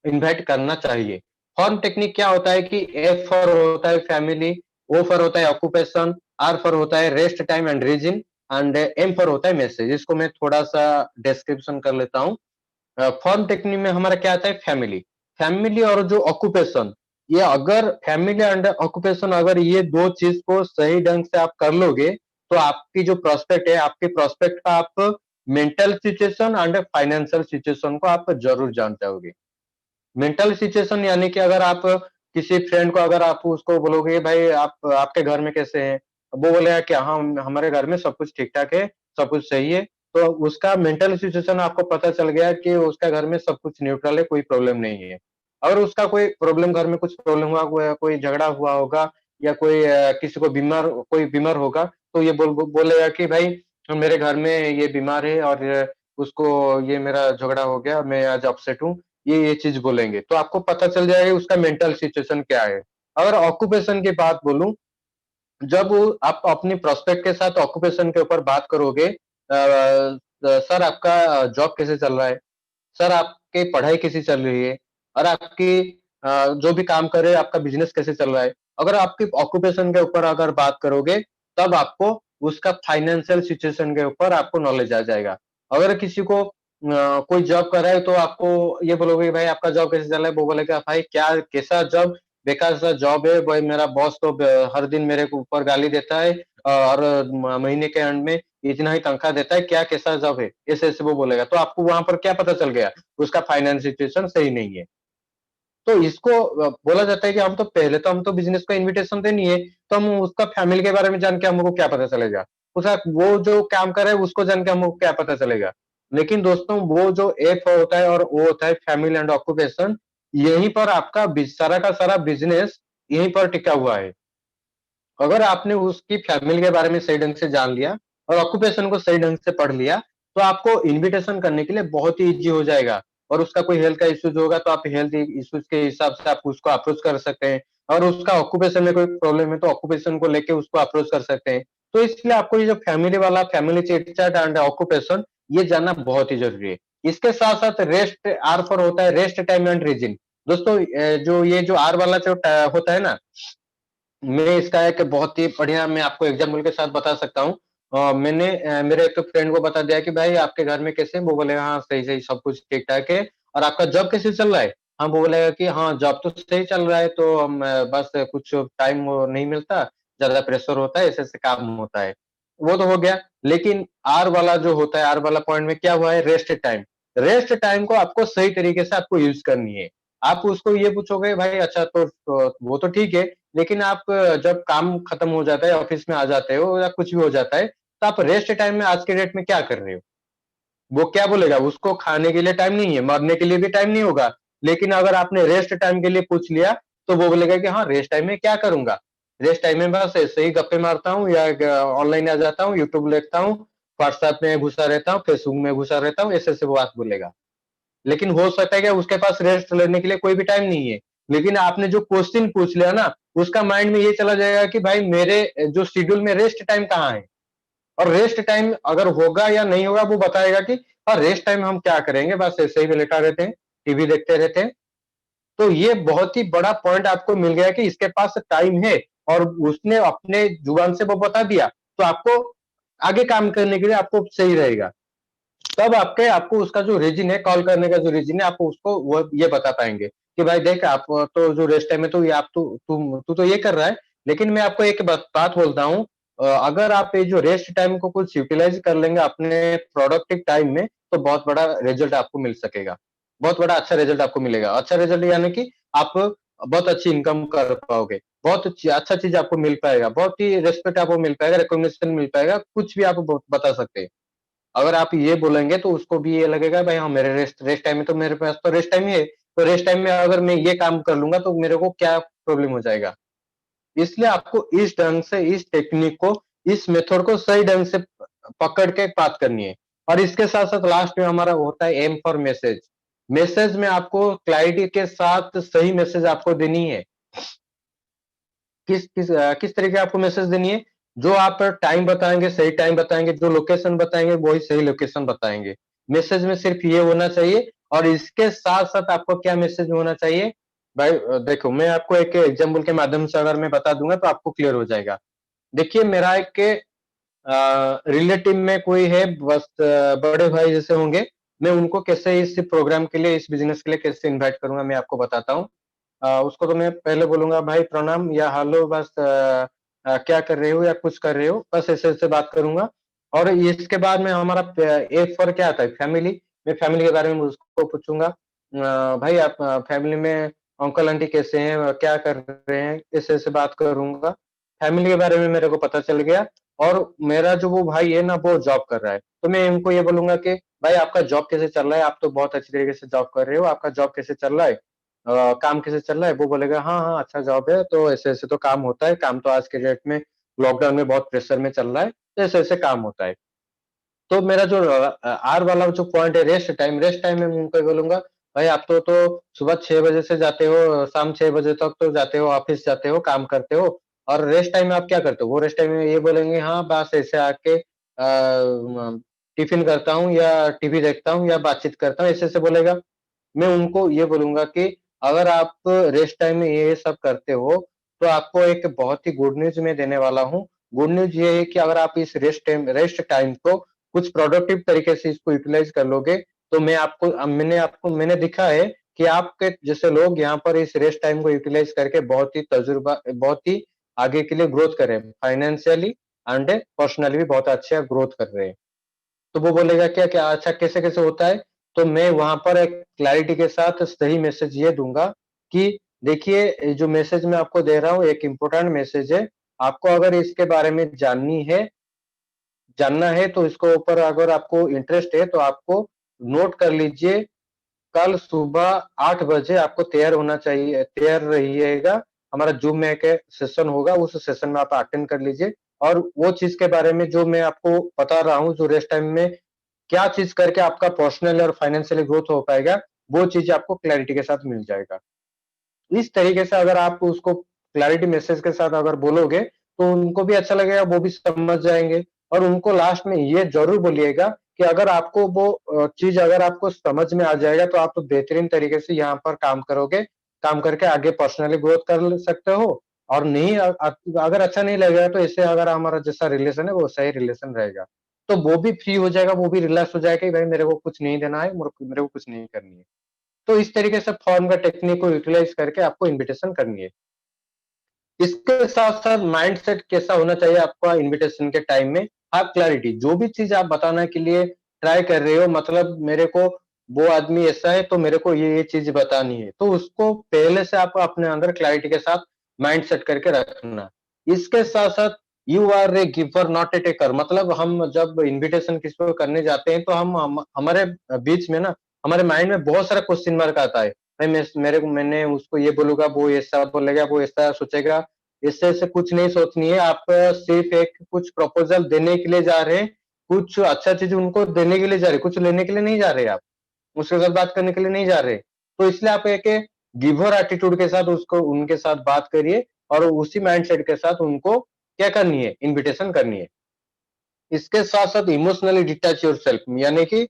इनवाइट करना चाहिए। फॉर्म टेक्निक क्या होता है कि एफ फॉर होता है फैमिली, ओ फॉर होता है ऑक्यूपेशन, आर फॉर होता है rest time and reason, and M for होता है मैसेज। इसको मैं थोड़ा सा डिस्क्रिप्शन कर लेता हूँ। फॉर्म टेक्निक में हमारा क्या आता है, फैमिली। फैमिली और जो ऑक्यूपेशन, ये अगर फैमिली एंड ऑक्यूपेशन अगर ये दो चीज को सही ढंग से आप कर लोगे, तो आपकी जो प्रोस्पेक्ट है, आपके प्रोस्पेक्ट का आप mental situation and financial situation को आप जरूर जान जाओगे। मेंटल सिचुएशन यानी कि अगर आप किसी फ्रेंड को अगर आप उसको बोलोगे भाई आप आपके घर में कैसे हैं, वो बोलेगा कि हाँ हमारे घर में सब कुछ ठीक ठाक है, सब कुछ सही है। तो उसका मेंटल सिचुएशन आपको पता चल गया कि उसका घर में सब कुछ न्यूट्रल है, कोई प्रॉब्लम नहीं है। अगर उसका कोई प्रॉब्लम, घर में कुछ प्रॉब्लम हुआ, कोई झगड़ा हुआ होगा या कोई किसी को कोई बीमार होगा, तो ये बोलेगा कि भाई मेरे घर में ये बीमार है और उसको ये मेरा झगड़ा हो गया, मैं आज अपसेट हूँ, ये चीज बोलेंगे तो आपको पता चल जाएगा उसका मेंटल सिचुएशन क्या है। अगर ऑक्यूपेशन की बात बोलूं, जब आप अपनी प्रोस्पेक्ट के साथ ऑक्यूपेशन के ऊपर बात करोगे, सर आपका जॉब कैसे चल रहा है, सर आपकी पढ़ाई कैसी चल रही है, और आपकी जो भी काम कर रहे हैं आपका बिजनेस कैसे चल रहा है। अगर आपकी ऑक्यूपेशन के ऊपर अगर बात करोगे, तब आपको उसका फाइनेंशियल सिचुएशन के ऊपर आपको नॉलेज आ जाएगा। अगर किसी को कोई जॉब कर रहा है तो आपको ये बोलोगे भाई आपका जॉब कैसे चल रहा है, वो बोलेगा भाई क्या कैसा जॉब, बेकार सा जॉब है भाई, मेरा बॉस तो हर दिन मेरे को ऊपर गाली देता है और महीने के एंड में इतना ही तनख्वाह देता है, क्या कैसा जॉब है, ऐसे ऐसे वो बोलेगा। तो आपको वहां पर क्या पता चल गया, उसका फाइनेंस सिचुएशन सही नहीं है। तो इसको बोला जाता है कि हम तो बिजनेस को इनविटेशन देनी है, तो हम उसका फैमिली के बारे में जान के हमको क्या पता चलेगा, उसका वो जो काम कर रहा है उसको जान के हमको क्या पता चलेगा। लेकिन दोस्तों वो जो एफ होता है और ओ होता है फैमिली एंड ऑक्यूपेशन, यहीं पर आपका सारा का सारा बिजनेस यहीं पर टिका हुआ है। अगर आपने उसकी फैमिली के बारे में सही ढंग से जान लिया और ऑक्यूपेशन को सही ढंग से पढ़ लिया, तो आपको इनविटेशन करने के लिए बहुत ही इजी हो जाएगा। और उसका कोई हेल्थ का इश्यूज होगा तो आप हेल्थ इश्यूज के हिसाब से आप उसको अप्रोच कर सकते हैं। और उसका ऑक्यूपेशन में कोई प्रॉब्लम है तो ऑक्यूपेशन को लेके उसको अप्रोच कर सकते हैं। तो इसलिए आपको ये जो फैमिली वाला family chit chat and occupation ये जानना बहुत ही जरूरी है। इसके साथ साथ रेस्ट आर पर होता है रेस्ट टाइम एंड रीजन। दोस्तों जो ये जो आर वाला जो होता है ना, मैं इसका एक बहुत ही बढ़िया मैं आपको एग्जाम्पल के साथ बता सकता हूँ। मैंने मेरे एक तो फ्रेंड को बता दिया कि भाई आपके घर में कैसे हैं? वो बोलेगा हाँ सही सही सब कुछ ठीक ठाक है। और आपका जॉब कैसे चल रहा है? हाँ वो बोलेगा कि हाँ जॉब तो सही चल रहा है, तो बस कुछ टाइम नहीं मिलता, ज्यादा प्रेशर होता है, ऐसे ऐसे काम होता है। वो तो हो गया। लेकिन आर वाला जो होता है, आर वाला पॉइंट में क्या हुआ है, रेस्ट टाइम। रेस्ट टाइम को आपको सही तरीके से आपको यूज करनी है। आप उसको ये पूछोगे भाई अच्छा तो वो तो ठीक है, लेकिन आप जब काम खत्म हो जाता है, ऑफिस में आ जाते हो या कुछ भी हो जाता है, तो आप रेस्ट टाइम में आज के डेट में क्या कर रहे हो? वो क्या बोलेगा? उसको खाने के लिए टाइम नहीं है, मरने के लिए भी टाइम नहीं होगा। लेकिन अगर आपने रेस्ट टाइम के लिए पूछ लिया, तो वो बोलेगा कि हाँ, रेस्ट टाइम में क्या करूँगा? रेस्ट टाइम में बस ऐसे ही गप्पे मारता हूँ या ग ऑनलाइन आ जाता हूँ, यूट्यूब देखता हूँ, व्हाट्सएप में घुसा रहता हूँ, फेसबुक में घुसा रहता हूँ, ऐसे-ऐसे वो बात बोलेगा। लेकिन हो सकता है कि उसके पास रेस्ट लेने के लिए कोई भी टाइम नहीं है। लेकिन आपने जो क्वेश्चन पूछ लिया ना, उसका माइंड में ये चला जाएगा कि भाई मेरे जो शेड्यूल में रेस्ट टाइम कहाँ है? और रेस्ट टाइम अगर होगा या नहीं होगा वो बताएगा कि रेस्ट टाइम हम क्या करेंगे, बस ऐसे ही लेटा रहते हैं, टीवी देखते रहते हैं। तो ये बहुत ही बड़ा पॉइंट आपको मिल गया कि इसके पास टाइम है और उसने अपने जुबान से वो बता दिया, तो आपको आगे काम करने के लिए आपको सही रहेगा। तब आपको उसका जो रीज़न है, कॉल करने का जो रीज़न है, आप उसको वो ये बता पाएँगे कि भाई देख आप तो जो रेस्ट टाइम है तो ये आप तू तो ये कर रहा है, लेकिन मैं आपको एक बात बोलता हूँ। अगर आप ये जो रेस्ट टाइम को कुछ यूटिलाइज़ कर लेंगे अपने प्रोडक्टिव टाइम में, तो बहुत बड़ा रिज़ल्ट आपको मिल सकेगा। बहुत बड़ा अच्छा रिज़ल्ट आपको मिलेगा। अच्छा रिज़ल्ट यानी कि आप बहुत अच्छी इनकम कर पाओगे। बहुत अच्छा चीज़ आपको मिल पाएगा, बहुत ही रिस्पेक्ट आपको मिल पाएगा, रिकॉग्निशन मिल पाएगा, कुछ भी आप ब बता सकते हैं। अगर आप ये बोलेंगे तो उसको भी ये लगेगा भाई हाँ मेरे रेस्ट रेस्ट टाइम में तो मेरे पास तो रेस्ट टाइम ही है। तो रेस्ट टाइम में अगर मैं ये काम कर लूँगा तो मेरे को क्या प्रॉब्लम हो जाएगा? इसलिए आपको इस ढंग से इस टेक्निक को, इस मेथड को सही ढंग से पकड़ के बात करनी है। और इसके साथ-साथ लास्ट में हमारा होता है एम फॉर मैसेज। मैसेज में आपको क्लैरिटी के साथ सही मैसेज आपको देनी है। किस तरीके आपको मैसेज देनी है? जो आप टाइम बताएँगे, सही टाइम बताएँगे, जो लोकेशन बताएँगे, वही सही लोकेशन बताएँगे। मैसेज में सिर्फ ये होना चाहिए और इसके साथ-साथ आपको क्या मैसेज होना चाहिए? भाई देखो मैं आपको एक एग्ज़ाम्पल के माध्यम से अगर मैं बता दूँगा तो आपको क्लियर हो जाएगा। देखिए मेरा एक रिलेटिव में कोई है, बस बड़े भाई जैसे होंगे, मैं उनको कैसे इस प्रोग्राम के लिए, इस बिज़नेस के लिए कैसे इनवाइट करूँगा मैं आपको बताता हूँ। उसको तो मैं पहले बोलूँगा भाई प्रणाम या हेलो, बस क्या कर रहे हो या कुछ कर रहे हो? बस ऐसे-ऐसे बात करूँगा। और इसके बाद में हमारा ए फॉर क्या आता है फैमिली, मैं फैमिली के बारे में उसको पूछूँगा। भाई आप फैमिली में अंकल आंटी कैसे हैं? क्या कर रहे हैं? ऐसे-ऐसे बात करूँगा। फैमिली के बारे में मेरे को पता चल गया और मेरा जो वो भाई है ना वो जॉब कर रहा है। तो मैं उनको ये बोलूँगा कि भाई आपका जॉब कैसे चल रहा है? आप तो बहुत अच्छी तरीके से जॉब कर रहे हो, आपका जॉब कैसे चल रहा है? काम कैसे चल रहा है? वो बोलेगा हाँ, हाँ, अच्छा जॉब है, तो ऐसे-ऐसे तो काम होता है, काम तो आज के डेट में लॉकडाउन में बहुत प्रेशर में चल रहा है, तो ऐसे-ऐसे काम होता है। तो मेरा जो आर वाला जो पॉइंट है रेस्ट टाइम में मैं उनको बोलूँगा, भाई आप तो सुबह 6 बजे से जाते हो, शाम 6 बजे तक तो जाते हो, ऑफ़िस जाते हो, काम करते हो और रेस्ट टाइम में आप क्या करते हो? वो रेस्ट टाइम में ये बोलेंगे हाँ, बस ऐसे आके म टिफ़िन करता हूँ या टीवी देखता हूँ या बातचीत करता हूँ, ऐसे-ऐसे बोलेगा। मैं उनको ये बोलूँगा कि अगर आप रेस्ट टाइम में ये सब करते हो, तो आपको एक बहुत ही गुड न्यूज़ मैं देने वाला हूँ। गुड न्यूज़ ये है कि अगर आप इस रेस्ट टाइम को कुछ प्रोडक्टिव तरीके से इसको यूटिलाइज़ कर लोगे, तो मैंने देखा है कि आपके जैसे लोग यहाँ पर इस रेस्ट टाइम को यूटिलाइज़ करके बहुत ही आगे के लिए ग्रोथ कर रहे हैं। फाइनेंशियली एंड पर्सनली भी बहुत अच्छा ग्रोथ कर रहे हैं। तो वो बोलेगा क्या-क्या अच्छा कैसे-कैसे होता है? तो मैं वहाँ पर एक क्लैरिटी के साथ सही मैसेज ये दूँगा कि देखिए, ये जो मैसेज मैं आपको दे रहा हूँ एक इम्पोर्टेंट मैसेज है। आपको अगर इसके बारे में जानना है तो इसके ऊपर अगर आपको इंटरेस्ट है तो आपको नोट कर लीजिए। कल सुबह 8 बजे आपको तैयार रहिएगा। हमारा ज़ूम में एक सेशन होगा, उस सेशन में आप अटेंड कर लीजिए और वो चीज़ के बारे में जो मैं आपको बता रहा हूँ, जो रेस्ट टाइम में क्या चीज़ करके आपका पर्सनल और फाइनेंशियली ग्रोथ हो पाएगा, वो चीज़ आपको क्लैरिटी के साथ मिल जाएगा। इस तरीके से अगर आप उसको क्लैरिटी मैसेज के साथ अगर बोलोगे, तो उनको भी अच्छा लगेगा, वो भी समझ जाएँगे और उनको लास्ट में ये ज़रूर बोलिएगा कि अगर आपको वो चीज़ अगर आपको समझ में आ जाएगा, तो आप बेहतरीन तरीके से यहाँ पर काम करोगे। काम करके आगे पर्सनली ग्रोथ कर ल सकते हो और नहीं अगर अच्छा नहीं लगेगा, तो इससे अगर हमारा जैसा रिलेशन है, वो सही रिलेशन रहेगा। तो वो भी फ्री हो जाएगा, वो भी रिलैक्स हो जाएगा कि भाई मेरे को कुछ नहीं देना है, मेरे को कुछ नहीं करनी है। तो इस तरीके से फॉर्म का टेक्निक को यूटिलाइज़ करके आपको इन्विटेशन करनी है। इसके साथ-साथ माइंडसेट कैसा होना चाहिए आपका इन्विटेशन के टाइम में? आप क्लैरिटी जो भी चीज़ आप बताने के लिए ट्राई कर रहे हो मतलब मेरे को वो आदमी ऐसा है तो मेरे को ये चीज़ बतानी है। तो उसको पहले से आप अपने अंदर क्लैरिटी के साथ माइंडसेट करके रखना। इसके साथ-साथ you are a giver not a taker मतलब हम जब इन्विटेशन किसी को करने जाते हैं तो हम हमारे बीच में ना हमारे माइंड में बहुत सारा क्वेश्चन मार्क आता है। भाई मैंने उसको ये बोलूँगा, वो ऐसा बोलेगा, वो ऐसा सोचेगा। इससे कुछ नहीं सोचनी है, आप सिर्फ़ एक कुछ प्रपोज़ल देने के लिए जा रहे हैं, कुछ अच्छा चीज़ उनको देने के लिए जा रहे हैं, कुछ लेने के लिए नहीं जा रहे आप, उसके साथ बात करने के लिए नहीं जा रहे। तो इसलिए आप एक गिवर एटीट्यूड के साथ उसको उनके साथ बात करिए और उसी माइंडसेट के साथ उनको क्या करनी है, इन्विटेशन करनी है। इसके साथ-साथ इमोशनली डिटैच योरसेल्फ यानी कि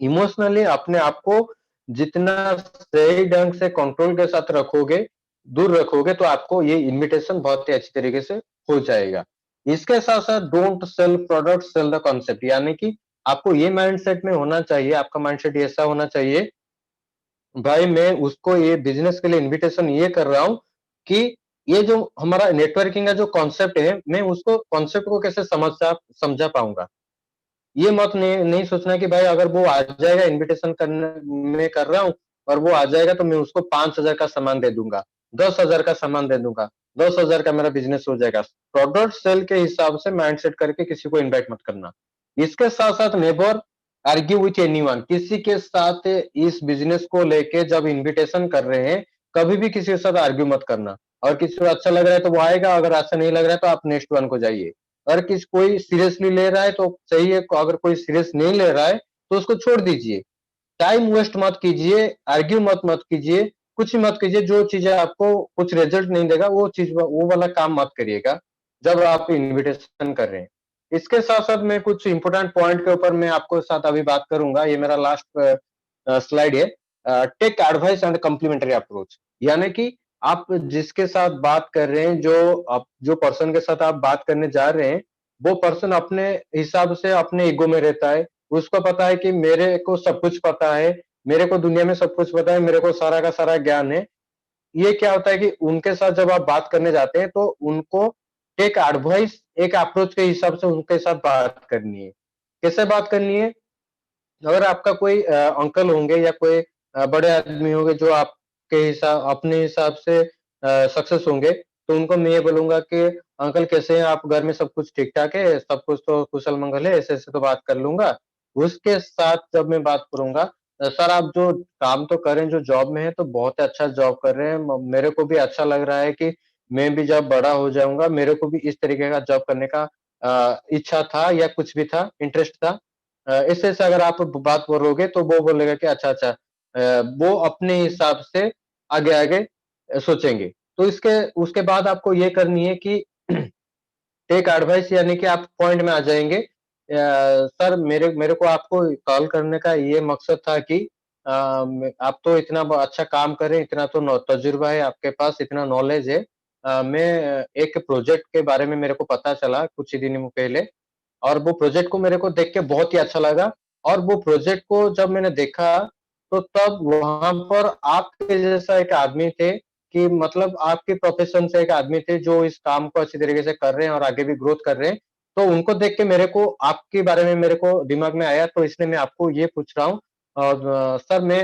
इमोशनली अपने आप को जितना सही ढंग से कंट्रोल के साथ रखोगे, दूर रखोगे तो आपको ये इन्विटेशन बहुत ही अच्छी तरीके से हो जाएगा। इसके साथ-साथ don't sell product, sell the concept यानी कि आपको ये माइंडसेट में होना चाहिए, आपका माइंडसेट ऐसा होना चाहिए भाई मैं उसको ये बिज़नेस के लिए इन्विटेशन ये कर रहा हूँ कि ये जो हमारा नेटवर्किंग का जो कॉन्सेप्ट है, मैं उसको कॉन्सेप्ट को कैसे समझा पाऊँगा। ये मत नहीं नहीं सोचना कि भाई अगर वो आ जाएगा इन्विटेशन करने मैं कर रहा हूँ और वो आ जाएगा तो मैं उसको 5,000 का सामान दे दूँगा, 10,000 का सामान दे दूँगा, 10,000 का मेरा बिज़नेस हो जाएगा। प्रोडक्ट सेल के हिसाब से माइंडसेट करके किसी को इनवाइट मत करना। इसके साथ-साथ नेवर आर्ग्यू विथ एनीवन किसी के साथ इस बिज़नेस को लेके जब इन्विटेशन कर रहे हैं, कभी भी किसी के साथ आर्ग्यू मत करना और किसी को अच्छा लग रहा है तो वो आएगा, अगर अच्छा नहीं लग रहा है तो आप नेक्स्ट वन को जाइए। अगर कोई सीरियसली ले रहा है तो सही है, अगर कोई सीरियस नहीं ले रहा है, तो उसको छोड़ दीजिए। टाइम वेस्ट मत कीजिए, आर्ग्यू मत कीजिए, कुछ भी मत कीजिए, जो चीज़ें आपको कुछ रिज़ल्ट नहीं देगा, वो वाला काम मत करिएगा, जब आप इन्विटेशन कर रहे हैं। इसके साथ-साथ मैं कुछ इम्पोर्टेंट पॉइंट के ऊपर मैं आपको साथ अभी बात करूँगा, ये मेरा लास्ट स्लाइड है। Take advice and complementary approach यानी कि आप जिसके साथ बात कर रहे हैं, जो पर्सन के साथ आप बात करने जा रहे हैं, वो पर्सन अपने हिसाब से अपने ईगो में रहता है। उसको पता है कि मेरे को सब कुछ पता है, मेरे को दुनिया में सब कुछ पता है, मेरे को सारा का सारा ज्ञान है। ये क्या होता है कि उनके साथ जब आप बात करने जाते हैं तो उनको एक एडवाइस, एक अप्रोच के हिसाब से उनके साथ बात करनी है। कैसे बात करनी है? अगर आपका कोई अंकल होंगे या कोई बड़े आदमी होंगे जो आपके अपने हिसाब से सक्सेस होंगे, तो उनको मैं ये बोलूँगा कि अंकल कैसे हैं आप? घर में सब कुछ ठीक-ठाक है? सब कुछ तो कुशल-मंगल है? ऐसे-ऐसे तो बात कर लूँगा। उसके साथ जब मैं बात करूँगा सर आप जो काम तो कर रहे हैं, जो जॉब में हैं, तो बहुत अच्छा जॉब कर रहे हैं। मेरे को भी अच्छा लग रहा है कि मैं भी जब बड़ा हो जाऊँगा, मेरे को भी इस तरीके का जॉब करने का इच्छा था या कुछ भी था, इंटरेस्ट था। ऐसे-ऐसे अगर आप बात बोलोगे तो वो बोलेगा कि अच्छा-अच्छा वो अपने हिसाब से आगे-आगे सोचेंगे। तो इसके उसके बाद आपको ये करनी है कि टेक एडवाइस यानी कि आप पॉइंट में आ जाएँगे। सर मेरे मेरे को आपको कॉल करने का ये मकसद था कि आप तो इतना अच्छा काम कर रहे हैं, इतना तो तजुर्बा है आपके पास, इतना नॉलेज है। मैं एक प्रोजेक्ट के बारे में मेरे को पता चला कुछ ही दिनों पहले और वो प्रोजेक्ट को मेरे को देख के बहुत ही अच्छा लगा और वो प्रोजेक्ट को जब मैंने देखा, तो तब वहाँ पर आपके जैसा एक आदमी थे कि मतलब आपके प्रोफ़ेशन से एक आदमी थे जो इस काम को अच्छी तरीके से कर रहे हैं और आगे भी ग्रोथ कर रहे हैं। तो उनको देख के मेरे को आपके बारे में मेरे को दिमाग में आया तो इसलिए मैं आपको ये पूछ रहा हूँ और सर मैं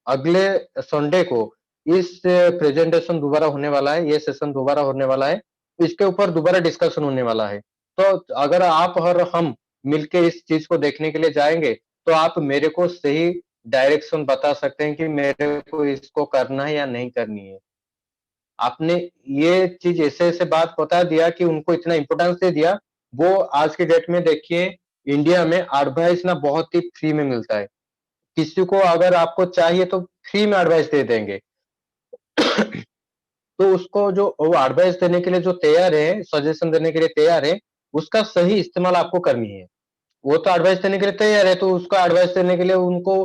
अगले संडे को इस प्रेज़ेंटेशन दोबारा होने वाला है, ये सेशन दोबारा होने वाला है, इसके ऊपर दोबारा डिस्कशन होने वाला है। तो अगर आप और हम मिलके इस चीज़ को देखने के लिए जाएँगे, तो आप मेरे को सही डायरेक्शन बता सकते हैं कि मेरे को इसको करना है या नहीं करनी है। आपने ये चीज़ ऐसे-ऐसे बात बता दिया कि उनको इतना इम्पोर्टेंस दे दिया, वो आज के डेट में देखिए इंडिया में एडवाइस ना बहुत ही फ्री में मिलता है। किसी को अगर आपको चाहिए तो फ्री में एडवाइस दे देंगे। तो उसको जो वो एडवाइस देने के लिए जो तैयार है, सजेशन देने के लिए तैयार है, उसका सही इस्तेमाल आपको करनी है। वो तो एडवाइस देने के लिए तैयार है, तो उसको एडवाइस देने के लिए उनको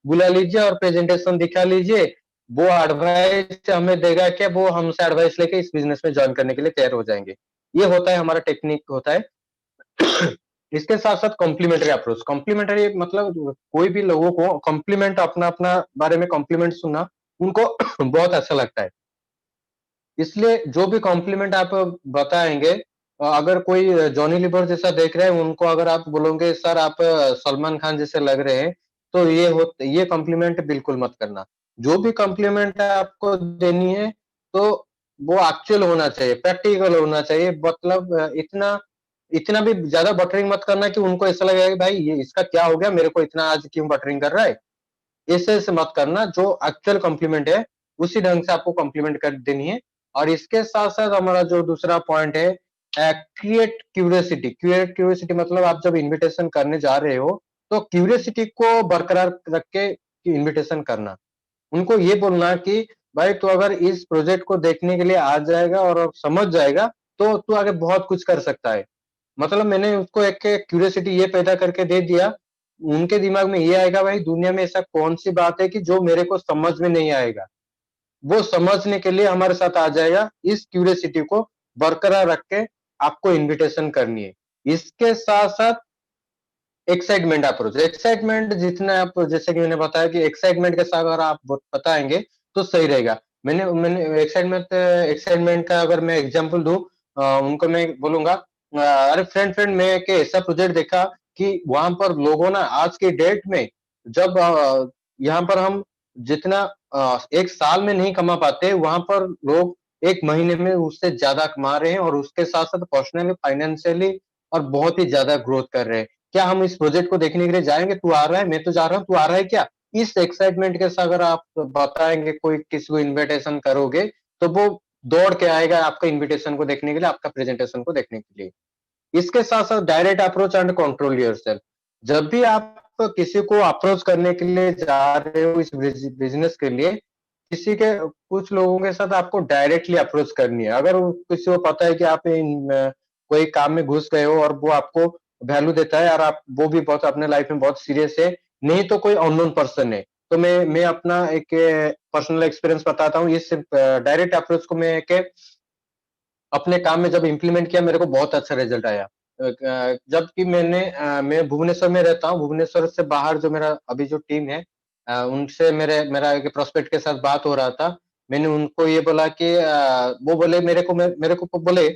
बुला लीजिए और प्रेजेंटेशन दिखा लीजिए। वो एडवाइस हमें देगा क्या, वो हमसे एडवाइस लेके इस बिज़नेस में जॉइन करने के लिए तैयार हो जाएँगे। ये होता है हमारा टेक्निक होता है। इसके साथ-साथ कॉम्प्लीमेंट्री अप्रोच, कॉम्प्लीमेंट्री मतलब कोई भी लोगों को कॉम्प्लीमेंट अपना-अपना बारे में कॉम्प्लीमेंट सुनना उनको बहुत अच्छा लगता है। इसलिए जो भी कॉम्प्लीमेंट आप बताएँगे अगर कोई जॉनी लीवर जैसा देख रहे हैं, उनको अगर आप बोलोगे सर आप सलमान खान जैसे लग रहे हैं, तो ये कॉम्प्लीमेंट बिल्कुल मत करना। जो भी कॉम्प्लीमेंट आपको देनी है, तो वो एक्चुअल होना चाहिए, प्रैक्टिकल होना चाहिए मतलब इतना इतना भी ज़्यादा बटरिंग मत करना कि उनको ऐसा लगेगा कि भाई ये इसका क्या हो गया, मेरे को इतना आज क्यों बटरिंग कर रहा है? ऐसे-ऐसे मत करना, जो एक्चुअल कॉम्प्लीमेंट है, उसी ढंग से आपको कॉम्प्लीमेंट कर देनी है। और इसके साथ-साथ हमारा जो दूसरा पॉइंट है क्रिएट क्यूरियोसिटी मतलब आप जब इन्विटेशन करने जा रहे हो, तो क्यूरियोसिटी को बरकरार रख के इन्विटेशन करना। उनको ये बोलना कि भाई तू अगर इस प्रोजेक्ट को देखने के लिए आ जाएगा और समझ जाएगा, तो तू आगे बहुत कुछ कर सकता है। मतलब मैंने उसको एक क्यूरियोसिटी ये पैदा करके दे दिया, उनके दिमाग में ये आएगा भाई दुनिया में ऐसा कौन-सी बात है कि जो मेरे को समझ में नहीं आएगा। वो समझने के लिए हमारे साथ आ जाएगा, इस क्यूरियोसिटी को बरकरार रख के आपको इन्विटेशन करनी है। इसके साथ-साथ एक्साइटमेंट अप्रोच, एक्साइटमेंट जितना आप जैसे कि मैंने बताया कि एक्साइटमेंट के साथ अगर आप बताएँगे, तो सही रहेगा। मैंने मैंने एक्साइटमेंट का अगर मैं एग्ज़ाम्पल दूँ उनको मैं बोलूँगा अरे फ्रेंड मैं एक ऐसा प्रोजेक्ट देखा कि वहाँ पर लोगों ना आज की डेट में जब यहाँ पर हम जितना 1 साल में नहीं कमा पाते, वहाँ पर लोग 1 महीने में उससे ज़्यादा कमा रहे हैं और उसके साथ-साथ पर्सनली, फाइनेंशियली और बहुत ही ज़्यादा ग्रोथ कर रहे हैं। क्या हम इस प्रोजेक्ट को देखने के लिए जाएँगे? तू आ रहा है? मैं तो जा रहा हूँ, तू आ रहा है क्या? इस एक्साइटमेंट के साथ अगर आप बताएँगे कोई किसी को इन्विटेशन करोगे, तो वो दौड़ के आएगा आपका इन्विटेशन को देखने के लिए, आपका प्रेजेंटेशन को देखने के लिए। इसके साथ-साथ direct approach and control yourself. जब भी आप किसी को अप्रोच करने के लिए जा रहे हो इस बिज़नेस के लिए, किसी के कुछ लोगों के साथ आपको डायरेक्टली अप्रोच करनी है। अगर वो किसी को पता है कि आप कोई काम में घुस गए हो और वो आपको वैल्यू देता है और आप वो भी बहुत अपने लाइफ में बहुत सीरियस है, नहीं तो कोई अननोन पर्सन है। तो मैं अपना एक पर्सनल एक्सपीरियंस बताता हूँ। इस डायरेक्ट अप्रोच को मैं एक अपने काम में जब इम्प्लीमेंट किया मेरे को बहुत अच्छा रिज़ल्ट आया। जबकि मैं भुवनेश्वर में रहता हूँ, भुवनेश्वर से बाहर जो मेरा अभी जो टीम है उनसे मेरा एक प्रोस्पेक्ट के साथ बात हो रहा था। मैंने उनको ये बोला कि वो बोले मेरे को बोले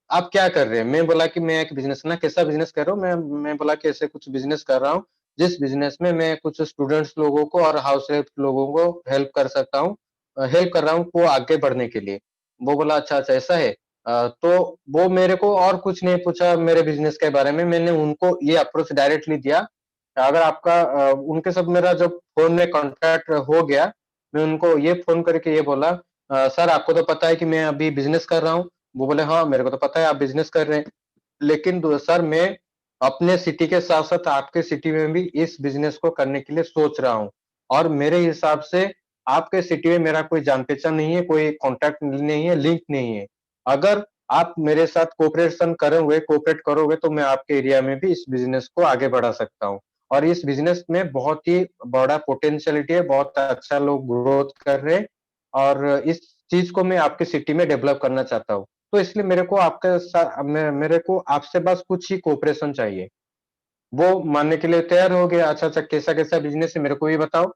"आप क्या कर रहे हैं?" मैं बोला कि मैं एक बिज़नेस ना कैसा बिज़नेस कर रहा हूँ? मैं बोला कि ऐसे कुछ बिज़नेस कर रहा हूँ, जिस बिज़नेस में मैं कुछ स्टूडेंट्स लोगों को और हाउस हेल्प लोगों को हेल्प कर सकता हूँ हेल्प कर रहा हूँ वो आगे बढ़ने के लिए। वो बोला अच्छा ऐसा है? तो वो मेरे को और कुछ नहीं पूछा मेरे बिज़नेस के बारे में, मैंने उनको ये अप्रोच डायरेक्टली दिया। अगर आपका उनके साथ मेरा जब फ़ोन में कॉन्टैक्ट हो गया, मैं उनको ये फ़ोन करके ये बोला सर आपको तो पता है कि मैं अभी बिज़नेस कर रहा हूँ। वो बोले हाँ, मेरे को तो पता है आप बिज़नेस कर रहे हैं। लेकिन दो सर मैं अपने सिटी के साथ-साथ आपके सिटी में भी इस बिज़नेस को करने के लिए सोच रहा हूँ। और मेरे हिसाब से आपके सिटी में मेरा कोई जान-पहचान नहीं है, कोई कॉन्टैक्ट नहीं है, लिंक नहीं है। अगर आप मेरे साथ कोऑपरेट करोगे तो मैं आपके एरिया में भी इस बिज़नेस को आगे बढ़ा सकता हूँ। और इस बिज़नेस में बहुत ही बड़ा पोटेंशियलिटी है, बहुत अच्छा लोग ग्रोथ कर रहे हैं और इस चीज़ को मैं आपकी सिटी में डेवलप करना चाहता हूँ। तो इसलिए मेरे को आपसे बस कुछ ही कोऑपरेशन चाहिए। वो मानने के लिए तैयार हो गया, अच्छा-अच्छा कैसा-कैसा बिज़नेस है मेरे को ये बताओ।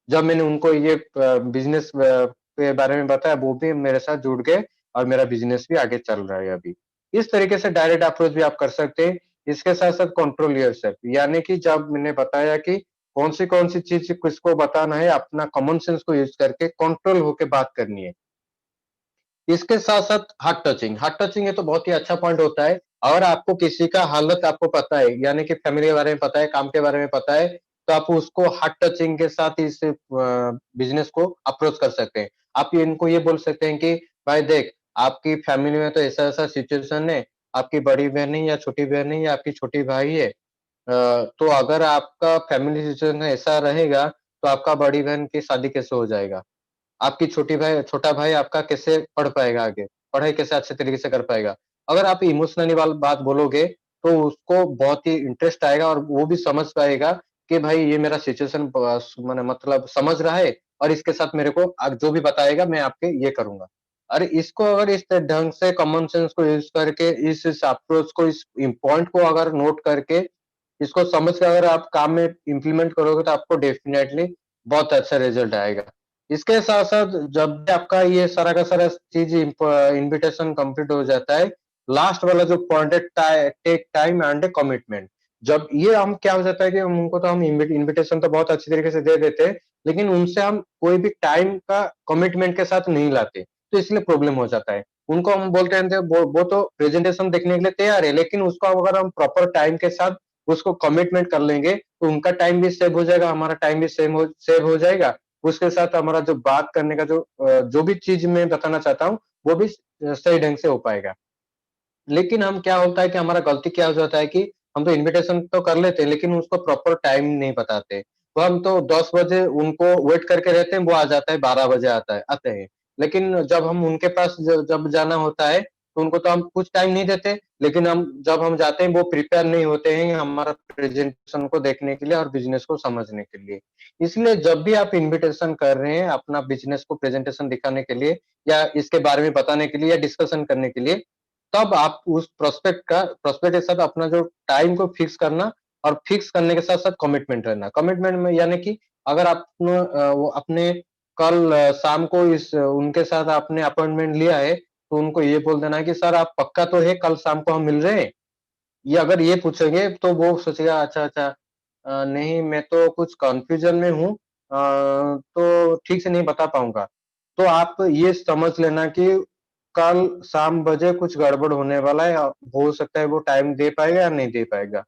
जब मैंने उनको ये बिज़नेस के बारे में बताया, वो भी मेरे साथ जुड़ गए और मेरा बिज़नेस भी आगे चल रहा है अभी। इस तरीके से डायरेक्ट अप्रोच भी आप कर सकते हैं। इसके साथ-साथ कंट्रोल योरसेल्फ यानी कि जब मैंने बताया कि कौन-सी चीज़ किसको बताना है, अपना कॉमन सेंस को यूज़ करके कंट्रोल होके बात करनी है। इसके साथ-साथ हार्ट टचिंग ये तो बहुत ही अच्छा पॉइंट होता है। अगर आपको किसी का हालत आपको पता है, यानी कि फैमिली के बारे में पता है, काम के बारे में पता है, तो आप उसको हार्ट टचिंग के साथ इस बिज़नेस को अप्रोच कर सकते हैं। आप इनको ये बोल सकते हैं कि भाई देख, आपकी फैमिली में तो ऐसा-ऐसा सिचुएशन है, आपकी बड़ी बहन है या छोटी बहन है या आपकी छोटी भाई है, तो अगर आपका फैमिली सिचुएशन ऐसा रहेगा, तो आपका बड़ी बहन की शादी कैसे हो जाएगा? आपकी छोटा भाई आपका कैसे पढ़ पाएगा आगे? पढ़ाई कैसे अच्छे तरीके से कर पाएगा? अगर आप इमोशनली वाल बात बोलोगे, तो उसको बहुत ही इंटरेस्ट आएगा और वो भी समझ पाएगा कि भाई ये मेरा सिचुएशन माने मतलब समझ रहा है और इसके साथ मेरे को जो भी बताएगा मैं आपके ये करूँगा। और इसको अगर इस ढंग से कॉमन सेंस को यूज़ करके इस अप्रोच को इस पॉइंट को अगर नोट करके इसको समझ के अगर आप काम में इम्प्लीमेंट करोगे तो आपको डेफिनिटली बहुत अच्छा रिजल्ट आएगा। इसके साथ-साथ जब भी आपका ये सारा का सारा चीज़ इन्विटेशन कंप्लीट हो जाता है, लास्ट वाला जो पॉइंट है take time and a commitment. जब ये हम क्या हो जाता है कि हम उनको तो हम इन्विटेशन तो बहुत अच्छी तरीके से दे देते हैं, लेकिन उनसे हम कोई भी टाइम का कमिटमेंट के साथ नहीं लाते, तो इसलिए प्रॉब्लम हो जाता है। उनको हम बोलते हैं वो तो प्रेजेंटेशन देखने के लिए तैयार है, लेकिन उसको अगर हम प्रॉपर टाइम के साथ उसको कमिटमेंट कर लेंगे, तो उनका टाइम भी सेव हो जाएगा, हमारा टाइम भी सेव हो जाएगा। उसके साथ हमारा जो बात करने का जो भी चीज़ मैं बताना चाहता हूँ, वो भी सही ढंग से हो पाएगा। लेकिन हम क्या होता है कि हमारा गलती क्या हो जाता है कि हम तो इन्विटेशन तो कर लेते हैं, लेकिन उसको प्रॉपर टाइम नहीं बताते। तो हम तो 10 बजे उनको वेट करके रहते हैं, वो आ जाता है 12 बजे आते हैं। लेकिन जब हम उनके पास जब जाना होता है, तो उनको तो हम कुछ टाइम नहीं देते, लेकिन जब हम जाते हैं, वो प्रिपेयर नहीं होते हैं हमारा प्रेज़ेंटेशन को देखने के लिए और बिज़नेस को समझने के लिए। इसलिए जब भी आप इन्विटेशन कर रहे हैं, अपना बिज़नेस को प्रेज़ेंटेशन दिखाने के लिए या इसके बारे में बताने के लिए या डिस्कशन करने के लिए, तब आप उस प्रोस्पेक्ट के साथ अपना जो टाइम को फिक्स करना और फिक्स करने के साथ-साथ कमिटमेंट रहना। कमिटमेंट में यानी कि अगर वो अपने कल शाम को उनके साथ आपने अपॉइंटमेंट लिया है, तो उनको ये बोल देना है कि सर आप पक्का तो है कल शाम को हम मिल रहे हैं? ये अगर ये पूछेंगे तो वो सोचेगा अच्छा, नहीं मैं तो कुछ कन्फ्यूज़न में हूँ तो ठीक से नहीं बता पाऊँगा। तो आप ये समझ लेना कि कल शाम बजे कुछ गड़बड़ होने वाला है हो सकता है वो टाइम दे पाएगा या नहीं दे पाएगा।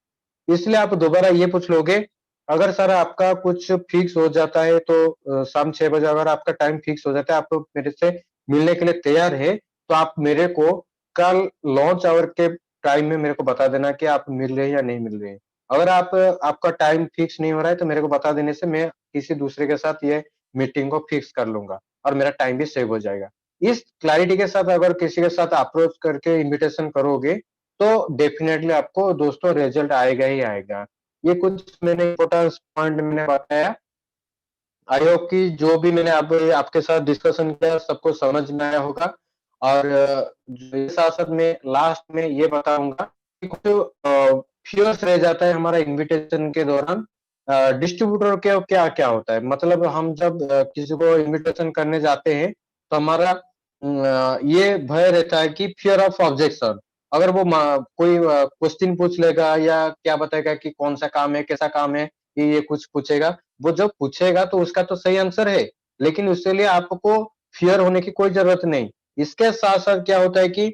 इसलिए आप दोबारा ये पूछ लोगे, अगर सर आपका कुछ फिक्स हो जाता है तो शाम 6 बजे अगर आपका टाइम फिक्स हो जाता है, आप मेरे से मिलने के लिए तैयार है, तो आप मेरे को कल लॉन्च आवर के टाइम में मेरे को बता देना कि आप मिल रहे हैं या नहीं मिल रहे हैं। अगर आपका टाइम फिक्स नहीं हो रहा है, तो मेरे को बता देने से मैं किसी दूसरे के साथ ये मीटिंग को फिक्स कर लूँगा और मेरा टाइम भी सेव हो जाएगा। इस क्लैरिटी के साथ अगर किसी के साथ अप्रोच करके इन्विटेशन करोगे, तो डेफ़िनेटली आपको दोस्तों रिज़ल्ट आएगा ही आएगा। ये कुछ मैंने इम्पोर्टेंस पॉइंट मैंने बताया। आई होप कि जो भी मैंने अब आपके साथ डिस्कशन किया सबको समझ में आया होगा और साथ-साथ मैं लास्ट में ये बताऊँगा कि कुछ फियर्स रह जाता है हमारा इन्विटेशन के दौरान डिस्ट्रीब्यूटर के क्या-क्या होता है? मतलब हम जब किसी को इन्विटेशन करने जाते हैं, तो हमारा ये भय रहता है कि फियर ऑफ ऑब्जेक्शन अगर वो कोई क्वेश्चन पूछ लेगा या क्या बताएगा कि कौन-सा काम है, कैसा काम है, ये कुछ पूछेगा। वो जब पूछेगा तो उसका तो सही आंसर है, लेकिन उसके लिए आपको फ़ियर होने की कोई ज़रूरत नहीं। इसके साथ-साथ क्या होता है कि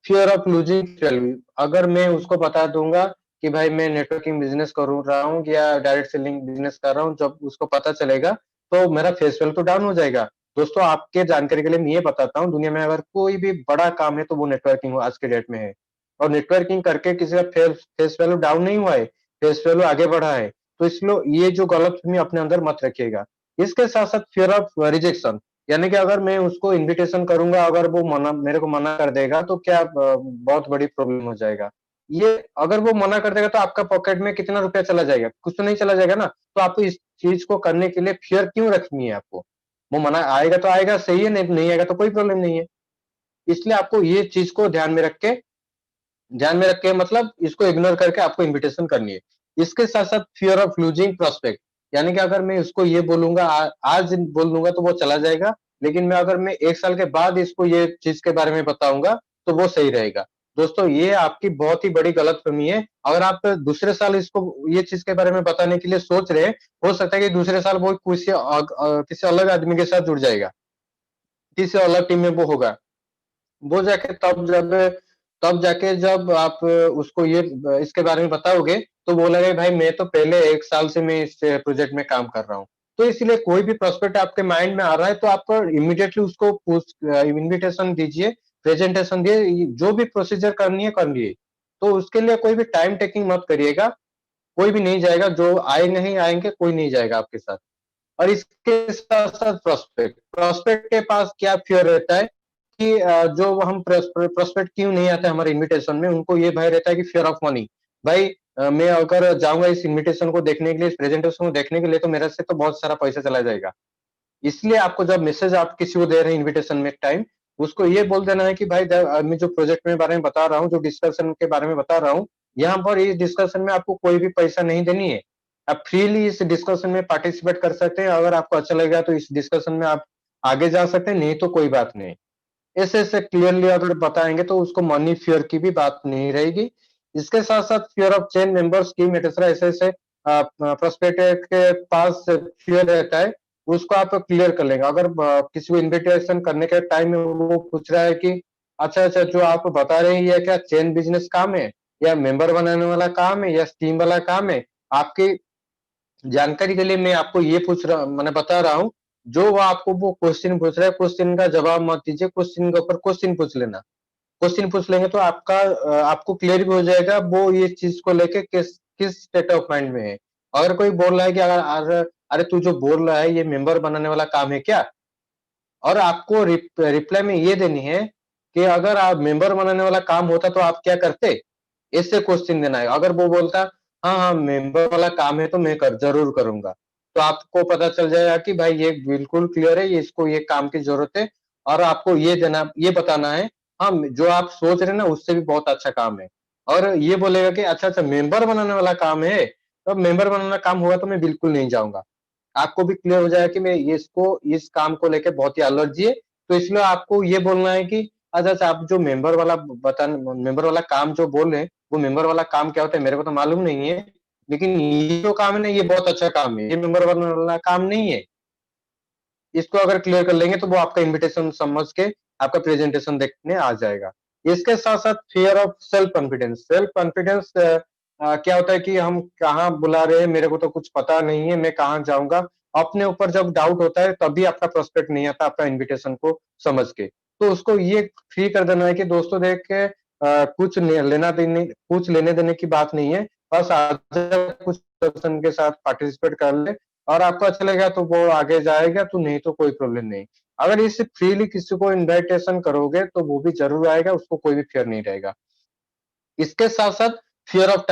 फ़ियर ऑफ लूजिंग वैल्यू अगर मैं उसको बता दूँगा कि भाई मैं नेटवर्किंग बिज़नेस करूँ रहा हूँ या डायरेक्ट सेलिंग बिज़नेस कर रहा हूँ, जब उसको पता चलेगा, तो मेरा फेस वैल्यू तो डाउन हो जाएगा। दोस्तों आपके जानकारी के लिए मैं ये बताता हूँ, दुनिया में अगर कोई भी बड़ा काम है, तो वो नेटवर्किंग आज के डेट में है और नेटवर्किंग करके किसी का फेस वैल्यू डाउन नहीं हुआ है, फेस वैल्यू आगे बढ़ा है। तो इसलिए ये जो गलतफ़हमी अपने अंदर मत रखिएगा। इसके साथ-साथ फ़ियर ऑफ रिजेक्शन यानी कि अगर मैं उसको इन्विटेशन करूँगा, अगर वो मेरे को मना कर देगा तो क्या बहुत बड़ी प्रॉब्लम हो जाएगा। ये अगर वो मना कर देगा तो आपका पॉकेट में कितना रुपया चला जाएगा? कुछ तो नहीं चला जाएगा ना। तो आपको इस चीज़ को करने के लिए फ़ियर क्यों रखनी है आपको? वो मना आएगा तो आएगा सही है, नहीं आएगा तो कोई प्रॉब्लम नहीं है। इसलिए आपको ये चीज़ को ध्यान में रख के मतलब इसको इग्नोर करके आपको इन्विटेशन करनी है। इसके साथ-साथ फ़ियर ऑफ लूजिंग प्रॉस्पेक्ट यानी कि अगर मैं उसको ये बोलूँगा आज बोल दूँगा तो वो चला जाएगा, लेकिन अगर मैं 1 साल के बाद इसको ये चीज़ के बारे में बताऊँगा, तो वो सही रहेगा। दोस्तों ये आपकी बहुत ही बड़ी गलतफ़हमी है। अगर आप दूसरे साल इसको ये चीज़ के बारे में बताने के लिए सोच रहे हैं, हो सकता है कि दूसरे साल वो किसी अलग आदमी के साथ जुड़ जाएगा, किसी अलग टीम में वो होगा। वो जाके तब जाके जब आप उसको इसके बारे में बताओगे, तो बोलेगा भाई मैं तो पहले 1 साल से मैं इस प्रोजेक्ट में काम कर रहा हूँ। तो इसीलिए कोई भी प्रोस्पेक्ट आपके माइंड में आ रहा है तो आप इमीडिएटली उसको इन्विटेशन दीजिए, प्रेजेंटेशन दिए, जो भी प्रोसीजर करनी है कर लिए। तो उसके लिए कोई भी टाइम टेकिंग मत करिएगा। कोई भी नहीं जाएगा, जो आएंगे ही आएंगे, कोई नहीं जाएगा आपके साथ। और इसके साथ-साथ प्रोस्पेक्ट के पास क्या फ़ियर रहता है कि जो हम प्रोस्पेक्ट क्यों नहीं आते हमारे इन्विटेशन में, उनको ये भय रहता है कि फ़ियर ऑफ मनी। भाई मैं अगर जाऊँगा इस इन्विटेशन को देखने के लिए, इस प्रेजेंटेशन को देखने के लिए, तो मेरे से तो बहुत सारा पैसा चला जाएगा। इसलिए आपको जब मैसेज आप किसी को दे रहे हैं इन्विटेशन में एक टाइम, उसको ये बोल देना है कि भाई मैं जो प्रोजेक्ट के बारे में बता रहा हूँ, जो डिस्कशन के बारे में बता रहा हूँ, यहाँ पर इस डिस्कशन में आपको कोई भी पैसा नहीं देनी है। आप फ्रीली इस डिस्कशन में पार्टिसिपेट कर सकते हैं, अगर आपको अच्छा लगेगा तो इस डिस्कशन में आप आगे जा सकते हैं, नहीं तो कोई बात नहीं। ऐसे-ऐसे क्लियरली अगर बताएँगे तो उसको मनी फियर की भी बात नहीं रहेगी। इसके साथ-साथ फियर ऑफ चेंज मेंबर्स की एटसेट्रा ऐसे-ऐसे प्रोस्पेक्टर के पास फियर रहता है, उसको आप क्लियर कर लेंगे। अगर किसी को इन्विटेशन करने के टाइम में वो पूछ रहा है कि अच्छा, जो आप बता रहे हैं ये क्या चेन बिज़नेस काम है या मेंबर बनाने वाला काम है या स्टीम वाला काम है? आपकी जानकारी के लिए मैं आपको ये पूछ रहा मैंने बता रहा हूँ, जो वो आपको वो क्वेश्चन पूछ रहा है, क्वेश्चन का जवाब मत दीजिए, क्वेश्चन के ऊपर क्वेश्चन पूछ लेना। क्वेश्चन पूछ लेंगे तो आपको क्लियर भी हो जाएगा वो ये चीज़ को लेके किस किस स्टेट ऑफ माइंड में है। अगर कोई बोल रहा है कि अरे तू जो बोल रहा है ये मेंबर बनाने वाला काम है क्या? और आपको रिप्लाई में ये देनी है कि अगर आप मेंबर बनाने वाला काम होता तो आप क्या करते? ऐसे क्वेश्चन देना है। अगर वो बोलता हाँ, मेंबर वाला काम है तो मैं ज़रूर करूँगा। तो आपको पता चल जाएगा कि भाई ये बिल्कुल क्लियर है, ये इसको ये काम की ज़रूरत है और आपको ये बताना है, हाँ, जो आप सोच रहे हैं ना उससे भी बहुत अच्छा काम है। और ये बोलेगा कि अच्छा मेंबर बनाने वाला काम है, तो मेंबर बनाने वाला काम होगा तो मैं बिल्कुल नहीं जाऊँगा। आपको भी क्लियर हो जाएगा कि मैं ये इस काम को लेके बहुत ही एलर्जी है, तो इसलिए आपको ये बोलना है कि अच्छा, आप जो मेंबर वाला काम जो बोल रहे हैं, वो मेंबर वाला काम क्या होता है मेरे को तो मालूम नहीं है, लेकिन ये जो काम है ना ये बहुत अच्छा काम है, ये मेंबर वाला काम नहीं है। इसको अगर क्लियर कर लेंगे तो वो आपका इन्विटेशन समझ के आपका प्रेजेंटेशन देखने आ जाएगा। इसके साथ-साथ फियर ऑफ सेल्फ कॉन्फिडेंस क्या होता है कि हम कहाँ बुला रहे हैं, मेरे को तो कुछ पता नहीं है, मैं कहाँ जाऊँगा? अपने ऊपर जब डाउट होता है तभी आपका प्रोस्पेक्ट नहीं आता आपका इन्विटेशन को समझ के। तो उसको ये फ्री कर देना है कि दोस्तों देख के कुछ लेने-देने की बात नहीं है। बस आ जा कुछ पर्सन के साथ पार्टिसिपेट कर ले और आपको अच्छा लगेगा तो वो आगे जाएगा, तो नहीं तो कोई प्रॉब्लम नहीं। अगर इसे फ्रीली किसी को इन्विटेशन करोगे तो वो भी ज़रूर आएगा, उसको कोई भी फ़ियर नहीं रहेगा। इसके साथ-साथ फ़ियर ऑफ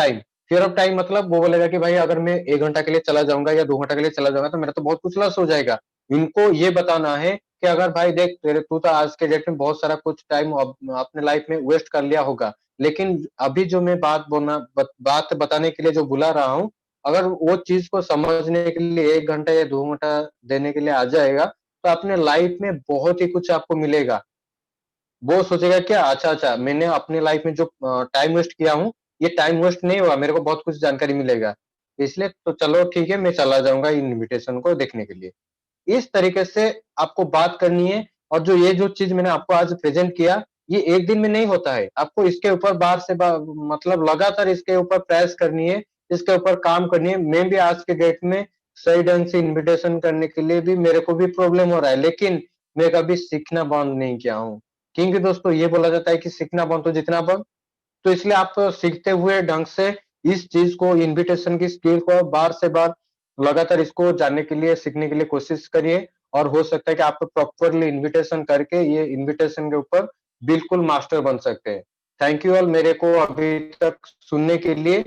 टाइम मतलब वो बोलेगा कि भाई अगर मैं 1 घंटा के लिए चला जाऊँगा या 2 घंटा के लिए चला जाऊँगा तो मेरा तो बहुत कुछ लॉस हो जाएगा। इनको ये बताना है कि अगर भाई देख तू तो आज के डेट में बहुत सारा कुछ टाइम अपने लाइफ़ में वेस्ट कर लिया होगा। लेकिन अभी जो मैं बात बताने के लिए जो बुला रहा हूँ, अगर वो चीज़ को समझने के लिए 1 घंटा या 2 घंटा देने के लिए आ जाएगा, तो अपने लाइफ़ में बहुत ही कुछ आपको मिलेगा। वो सोचेगा क्या अच्छा, मैंने अपनी लाइफ में जो टाइम वेस्ट किया हूँ, ये टाइम वेस्ट नहीं हुआ, मेरे को बहुत कुछ जानकारी मिलेगा। इसलिए तो चलो ठीक है, मैं चला जाऊँगा इन्विटेशन को देखने के लिए। इस तरीके से आपको बात करनी है और जो चीज़ मैंने आपको आज प्रेज़ेंट किया, ये एक दिन में नहीं होता है। आपको इसके ऊपर बार से बा मतलब लगातार इसके ऊपर प्रयास करनी है, इसके ऊपर काम करनी है। मैं भी आज के डेट में सही ढंग से इन्विटेशन करने के लिए भी मेरे को भी प्रॉब्लम हो रहा है, लेकिन मैं कभी सीखना बंद नहीं किया हूँ। क्योंकि दोस्तों ये बोला जाता है कि सीखना बंद तो जितना बंद, तो इसलिए आप सीखते हुए ढंग से इस चीज़ को इन्विटेशन की स्किल को बार से बार लगातार इसको जानने के लिए, सीखने के लिए कोशिश करिए और हो सकता है कि आप प्रॉपरली इन्विटेशन करके ये इन्विटेशन के ऊपर बिल्कुल मास्टर बन सकते हैं। थैंक यू ऑल मेरे को अभी तक सुनने के लिए।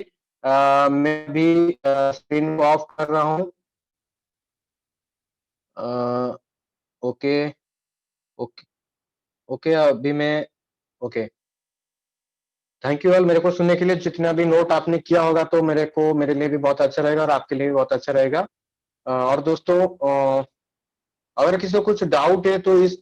मैं भी स्क्रीन को ऑफ कर रहा हूँ। अ, ओके, ओके, ओके अभी मैं ओके। थैंक यू ऑल मेरे को सुनने के लिए जितना भी नोट आपने किया होगा तो मेरे लिए भी बहुत अच्छा रहेगा और आपके लिए भी बहुत अच्छा रहेगा। और दोस्तों अगर किसी को कुछ डाउट है तो इस